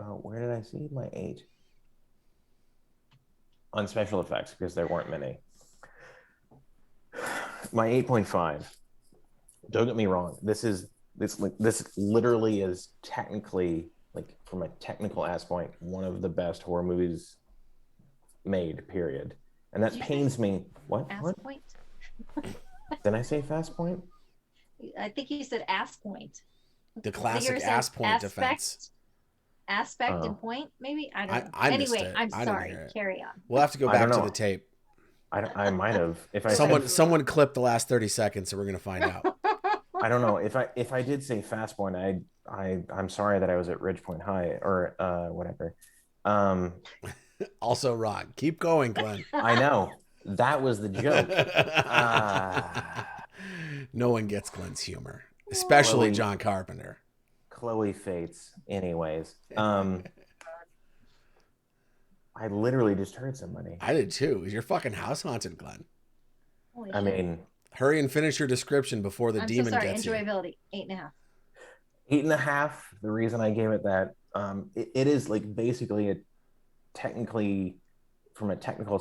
Oh, where did I see my 8? On special effects, because there weren't many. My 8.5. Don't get me wrong. This literally is technically, like, from a technical aspect, one of the best horror movies made, period. And that pains me. What? Point? Did I say fast point? I think you said ass point. The classic ass point defense. Aspect and point, maybe? I don't know. Anyway, I'm sorry. Carry on. We'll have to go back to the tape. I might have. If I someone clipped the last 30 seconds, so we're gonna find out. I don't know. If I did say fast point, I'm sorry that I was at Ridgepoint High or whatever. Also wrong. Keep going, Glenn. I know. That was the joke. No one gets Glenn's humor, especially John Carpenter. Chloe Fates. Anyways, I literally just heard somebody. I did too. Is your fucking house haunted, Glenn? I mean, hurry and finish your description before the demon gets you. Enjoyability, 8.5. 8.5. The reason I gave it that, it is like basically technically, from a technical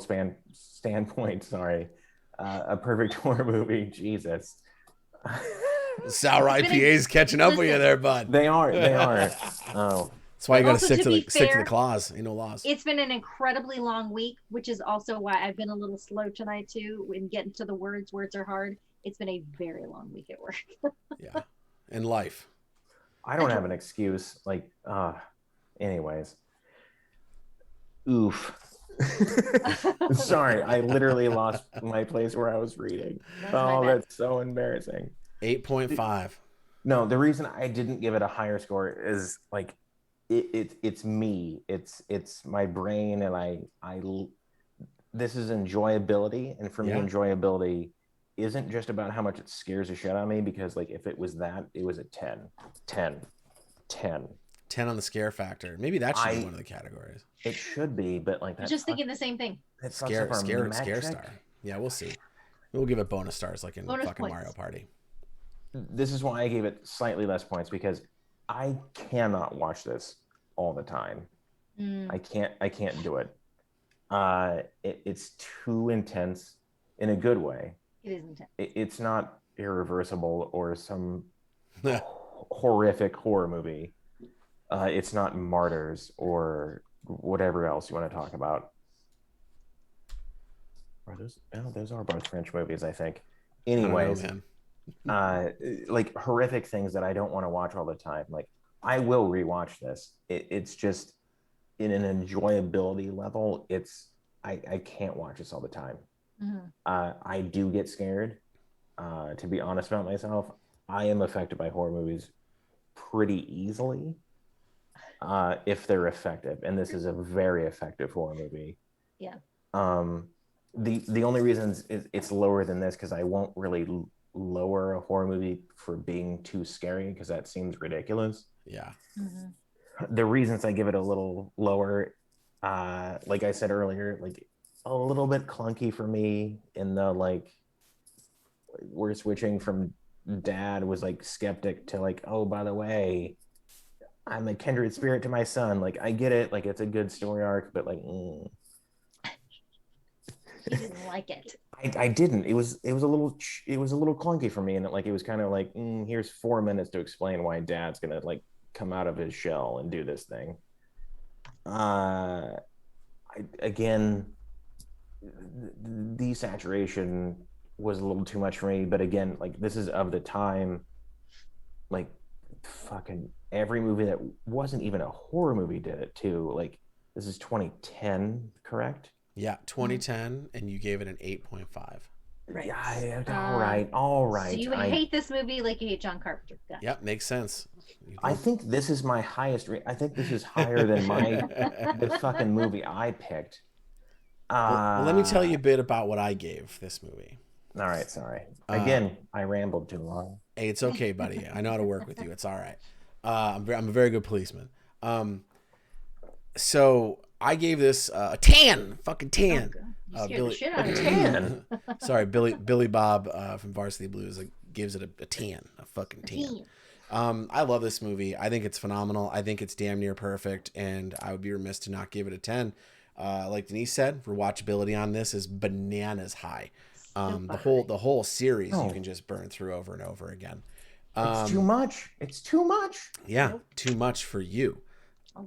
standpoint, a perfect horror movie. Jesus. Sour IPA's catching up with you there, bud. They are. Oh. That's why you got to Also, stick to to be stick to the fair, clause. Ain't no laws. it's been an incredibly long week, which is also why I've been a little slow tonight too in getting to the words. Words are hard. It's been a very long week at work. Yeah, and life. I don't have an excuse. Like, anyways. Oof. Sorry, I literally lost my place where I was reading. That's so embarrassing. 8.5. No, the reason I didn't give it a higher score is like it's me. It's my brain, and I this is enjoyability, and for me, enjoyability isn't just about how much it scares the shit out of me, because like if it was that, it was a 10. 10 on the scare factor. Maybe that should be one of the categories. It should be, but like I was just thinking the same thing. Scare star. Yeah, we'll see. We'll give it bonus stars like in bonus fucking points. Mario Party. This is why I gave it slightly less points, because I cannot watch this all the time. I can't do it. It's too intense in a good way. It is intense. It's not Irreversible or some horrific horror movie. It's not Martyrs or whatever else you want to talk about. Those are both French movies, I think. Anyways, like horrific things that I don't want to watch all the time. Like, I will rewatch this. It's just in an enjoyability level. I can't watch this all the time. I do get scared. To be honest about myself, I am affected by horror movies pretty easily. If they're effective, and this is a very effective horror movie. Yeah. The only reason it's lower than this, because I won't really lower a horror movie for being too scary, because that seems ridiculous. Yeah. The reasons I give it a little lower, like I said earlier, like a little bit clunky for me in the like we're switching from dad was like skeptic to like, oh, by the way, I'm a kindred spirit to my son. Like, I get it. Like, it's a good story arc, but like, You didn't like it. I didn't. It was a little clunky for me, and it was kind of like, here's 4 minutes to explain why dad's gonna like come out of his shell and do this thing. Again, desaturation was a little too much for me, but again, like, this is of the time, like fucking every movie that wasn't even a horror movie did it too. Like, this is 2010, correct? Yeah, 2010, and you gave it an 8.5. Right. Yeah, all right. So you hate this movie like you hate John Carpenter. Yep, makes sense. I think this is my highest I think this is higher than the fucking movie I picked. Well, let me tell you a bit about what I gave this movie. All right, sorry. Again, I rambled too long. Hey, it's okay, buddy. I know how to work with you. It's all right. I'm a very good policeman. So I gave this a 10, fucking 10. Sorry, Billy Bob from Varsity Blues gives it a 10, a fucking 10. I love this movie. I think it's phenomenal. I think it's damn near perfect, and I would be remiss to not give it a 10. Like Denise said, rewatchability on this is bananas high. The whole series you can just burn through over and over again. It's too much. It's too much. Yeah, too much for you.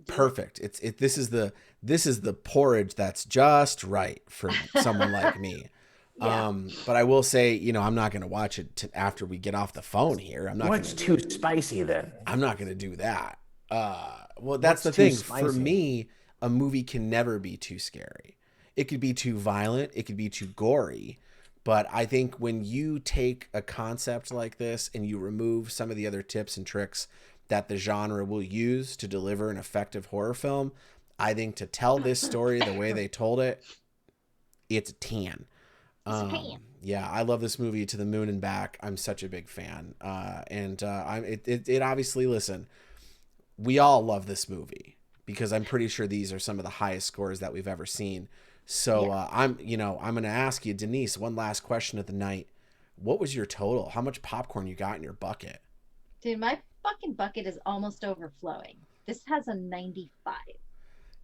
Perfect. This is the porridge that's just right for someone like me. Yeah. But I will say, I'm not going to watch it after we get off the phone here. I'm not. What's too spicy then? I'm not going to do that. Well, that's the thing. For me, a movie can never be too scary. It could be too violent. It could be too gory. But I think when you take a concept like this and you remove some of the other tips and tricks that the genre will use to deliver an effective horror film, I think to tell this story the way they told it, it's a 10. Yeah, I love this movie to the moon and back. I'm such a big fan. It obviously, listen, we all love this movie because I'm pretty sure these are some of the highest scores that we've ever seen. So I'm going to ask you, Denise, one last question of the night. What was your total? How much popcorn you got in your bucket? Dude, my fucking bucket is almost overflowing. This has a 95.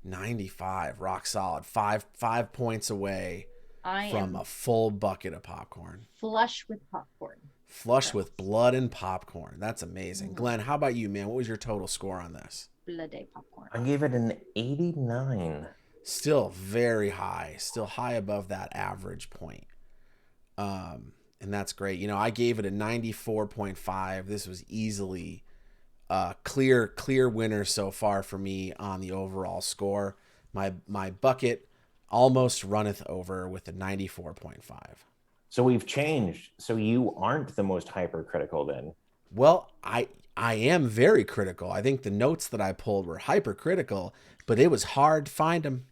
95, rock solid. 5 points away from a full bucket of popcorn. Flush with popcorn. Flush with blood and popcorn. That's amazing. Glenn, how about you, man? What was your total score on this? Bloody popcorn. I gave it an 89. Still very high, still high above that average point. And that's great. You know, I gave it a 94.5. This was easily clear winner so far for me on the overall score. My bucket almost runneth over with a 94.5. So we've changed. So you aren't the most hypercritical then. Well, I am very critical. I think the notes that I pulled were hypercritical, but it was hard to find them.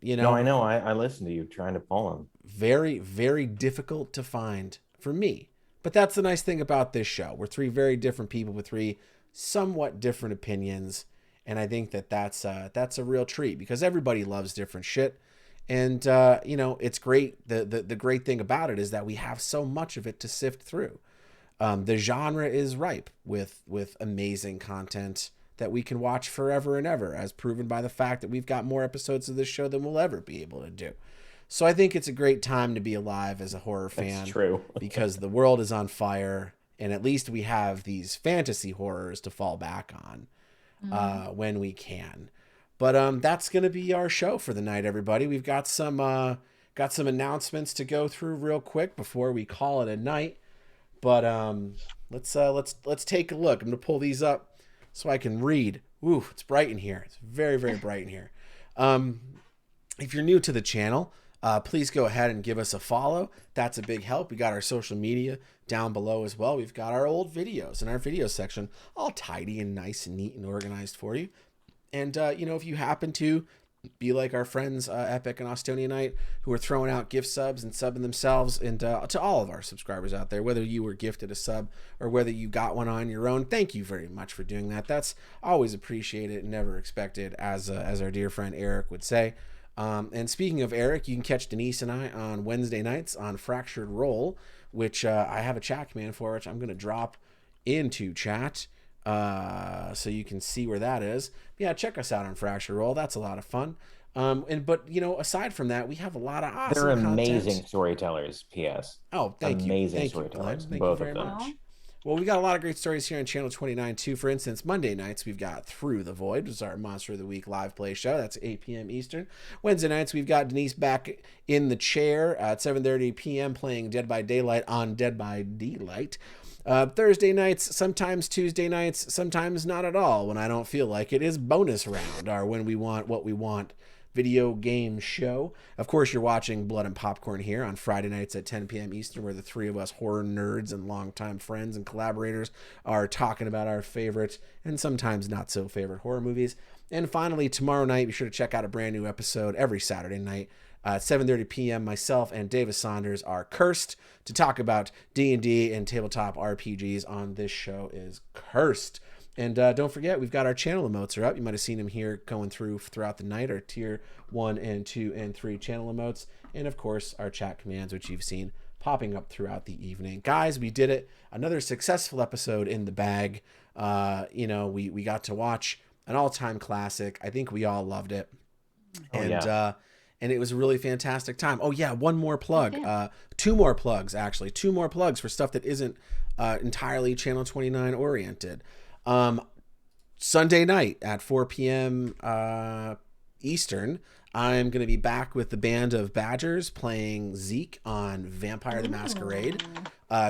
You know, No, I know. I listened to you trying to pull them. very, very difficult to find for me. But that's the nice thing about this show. We're three very different people with three somewhat different opinions. And I think that that's a real treat because everybody loves different shit. And, you know, it's great. The great thing about it is that we have so much of it to sift through. The genre is ripe with amazing content that we can watch forever and ever, as proven by the fact that we've got more episodes of this show than we'll ever be able to do. So I think it's a great time to be alive as a horror fan. That's true. Because the world is on fire, and at least we have these fantasy horrors to fall back on when we can. But that's going to be our show for the night, everybody. We've got some announcements to go through real quick before we call it a night. But let's take a look. I'm going to pull these up so I can read. Ooh, it's bright in here. It's very, very bright in here. If you're new to the channel, please go ahead and give us a follow. That's a big help. We got our social media down below as well. We've got our old videos in our video section, all tidy and nice and neat and organized for you. And, you know, if you happen to be like our friends Epic and Austonia Knight, who are throwing out gift subs and subbing themselves, and to all of our subscribers out there, whether you were gifted a sub or whether you got one on your own, thank you very much for doing that. That's always appreciated and never expected, as our dear friend Eric would say. And speaking of Eric, you can catch Denise and I on Wednesday nights on Fractured Roll, which I have a chat command for, which I'm going to drop into chat. So you can see where that is. Yeah, check us out on Fracture Roll. That's a lot of fun. But you know, aside from that, we have a lot of awesome They're content. amazing storytellers. P.S. Oh, thank you. Amazing Thank storytellers. You, Thank both you very of them. much. Well, we got a lot of great stories here on Channel 29 too. For instance, Monday nights we've got Through the Void, which is our Monster of the Week live play show. That's 8 p.m. Eastern. Wednesday nights we've got Denise back in the chair at 7:30 p.m. playing Dead by Daylight on Dead by Daylight. Thursday nights, sometimes Tuesday nights, sometimes not at all when I don't feel like it, is Bonus Round, our When We Want What We Want video game show. Of course, you're watching Blood and Popcorn here on Friday nights at 10 p.m. Eastern, where the three of us horror nerds and longtime friends and collaborators are talking about our favorite and sometimes not so favorite horror movies. And finally, tomorrow night, be sure to check out a brand new episode every Saturday night. At 7:30 p.m., myself and Davis Saunders are cursed to talk about D&D and tabletop RPGs on This Show is Cursed. And don't forget, we've got our channel emotes are up. You might have seen them here going throughout the night, our tier 1 and 2 and 3 channel emotes. And, of course, our chat commands, which you've seen popping up throughout the evening. Guys, we did it. Another successful episode in the bag. You know, we got to watch an all-time classic. I think we all loved it. And it was a really fantastic time. Oh, yeah, one more plug. Okay. Two more plugs, actually. Two more plugs for stuff that isn't entirely Channel 29 oriented. Sunday night at 4 p.m. Eastern, I'm going to be back with the Band of Badgers playing Zeke on Vampire the Masquerade.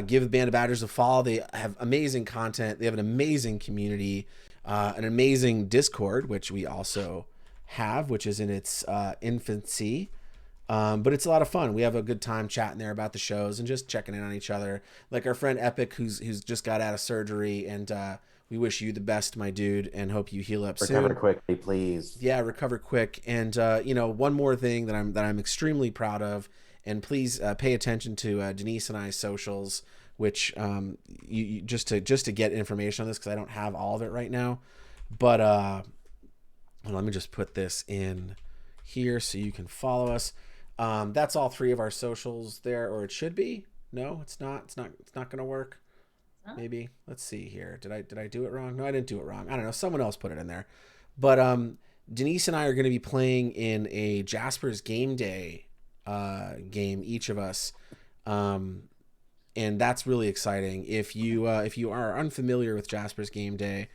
Give the Band of Badgers a follow. They have amazing content. They have an amazing community, an amazing Discord, which we also have, which is in its infancy, but it's a lot of fun. We have a good time chatting there about the shows and just checking in on each other, like our friend Epic, who's just got out of surgery, and we wish you the best, my dude, and hope you heal up soon. Recover quickly, please. Yeah, recover quick. And you know, one more thing that I'm extremely proud of, and please pay attention to Denise and I's socials, which you just to get information on this, because I don't have all of it right now, but let me just put this in here so you can follow us. That's all three of our socials there, or it should be. No, it's not. It's not going to work. Maybe. Let's see here. Did I do it wrong? No, I didn't do it wrong. I don't know. Someone else put it in there. But Denise and I are going to be playing in a Jasper's Game Day game, each of us. And that's really exciting. If you are unfamiliar with Jasper's Game Day,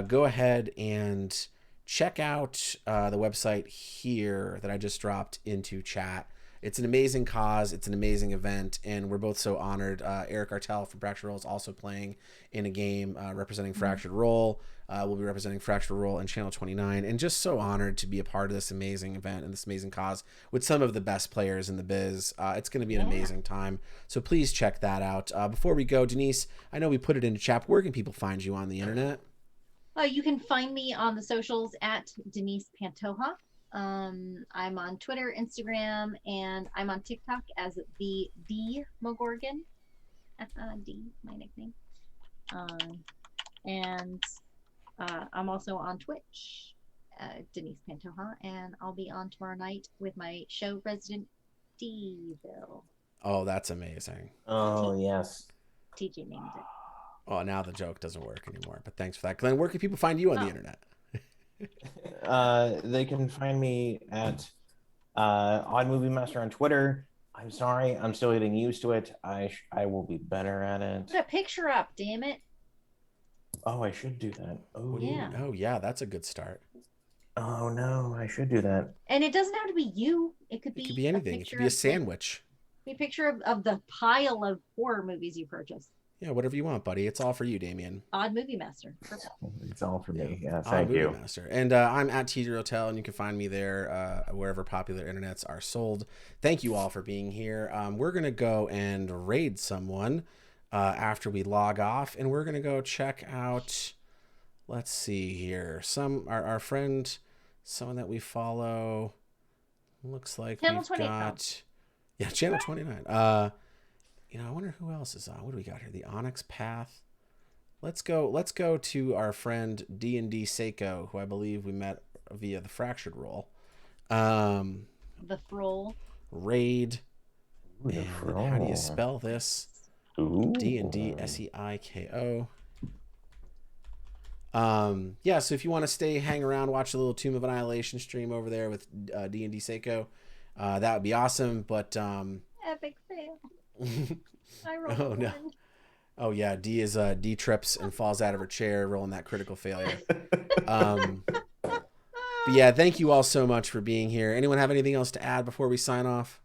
go ahead and check out the website here that I just dropped into chat. It's an amazing cause. It's an amazing event, and we're both so honored. Eric Artell from Fractured Roll is also playing in a game representing Fractured Roll. We'll be representing Fractured Roll and Channel 29, and just so honored to be a part of this amazing event and this amazing cause with some of the best players in the biz. It's going to be an amazing time, so please check that out. Before we go, Denise, I know we put it into chat. Where can people find you on the internet? You can find me on the socials at Denise Pantoja. I'm on Twitter, Instagram, and I'm on TikTok as the D Mogorgon. D, my nickname. And I'm also on Twitch, Denise Pantoja, and I'll be on tomorrow night with my show Resident Devil. Oh, that's amazing. Oh, yes. TJ named it. Oh, now the joke doesn't work anymore, but thanks for that. Glenn, where can people find you on the internet? They can find me at Odd Movie Master on Twitter. I'm sorry, I'm still getting used to it. I will be better at it. Put a picture up, damn it. Oh, I should do that. Oh, yeah. Oh, yeah, that's a good start. Oh, no, I should do that. And it doesn't have to be you. It could be anything. It could be a sandwich. Be a picture of the pile of horror movies you purchased. Yeah, whatever you want, buddy. It's all for you, Damien. Odd Movie Master. Perfect. It's all for me. Yeah, thank you. Movie Master. And I'm at TJ Rotell, and you can find me there wherever popular internets are sold. Thank you all for being here. We're going to go and raid someone after we log off, and we're going to go check out, let's see here, our friend, someone that we follow. Looks like Channel we've 29. got... Yeah, Channel 29. I wonder who else is on. What do we got here? The Onyx Path. Let's go to our friend D&D Seiko, who I believe we met via the Fractured Roll. The Froll. Raid. Ooh, the Froll. How do you spell this? D&D Seiko. Yeah, so if you want to hang around, watch a little Tomb of Annihilation stream over there with D&D Seiko, that would be awesome. But epic fail. I rolled oh no. Oh yeah, D trips and falls out of her chair, rolling that critical failure. But yeah, thank you all so much for being here. Anyone have anything else to add before we sign off?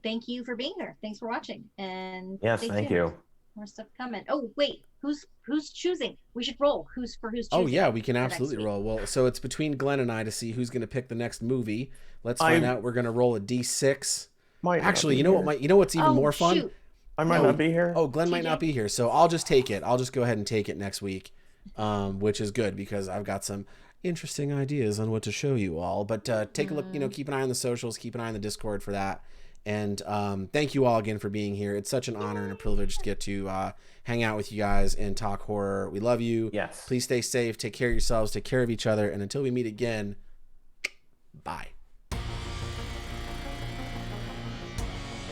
Thank you for being here. Thanks for watching. And yes, thank you. More stuff coming. Oh wait, who's choosing? We should roll. Who's choosing? Oh yeah, we can absolutely roll. Well, so it's between Glenn and I to see who's going to pick the next movie. Let's find out. We're going to roll a D6. Actually, you know what? You know what's even more fun? Shoot. I might not be here. Oh, Glenn might not be here, so I'll just take it. I'll just go ahead and take it next week, which is good because I've got some interesting ideas on what to show you all. But take a look. Keep an eye on the socials. Keep an eye on the Discord for that. And thank you all again for being here. It's such an honor and a privilege to get to hang out with you guys and talk horror. We love you. Yes. Please stay safe. Take care of yourselves. Take care of each other. And until we meet again, bye.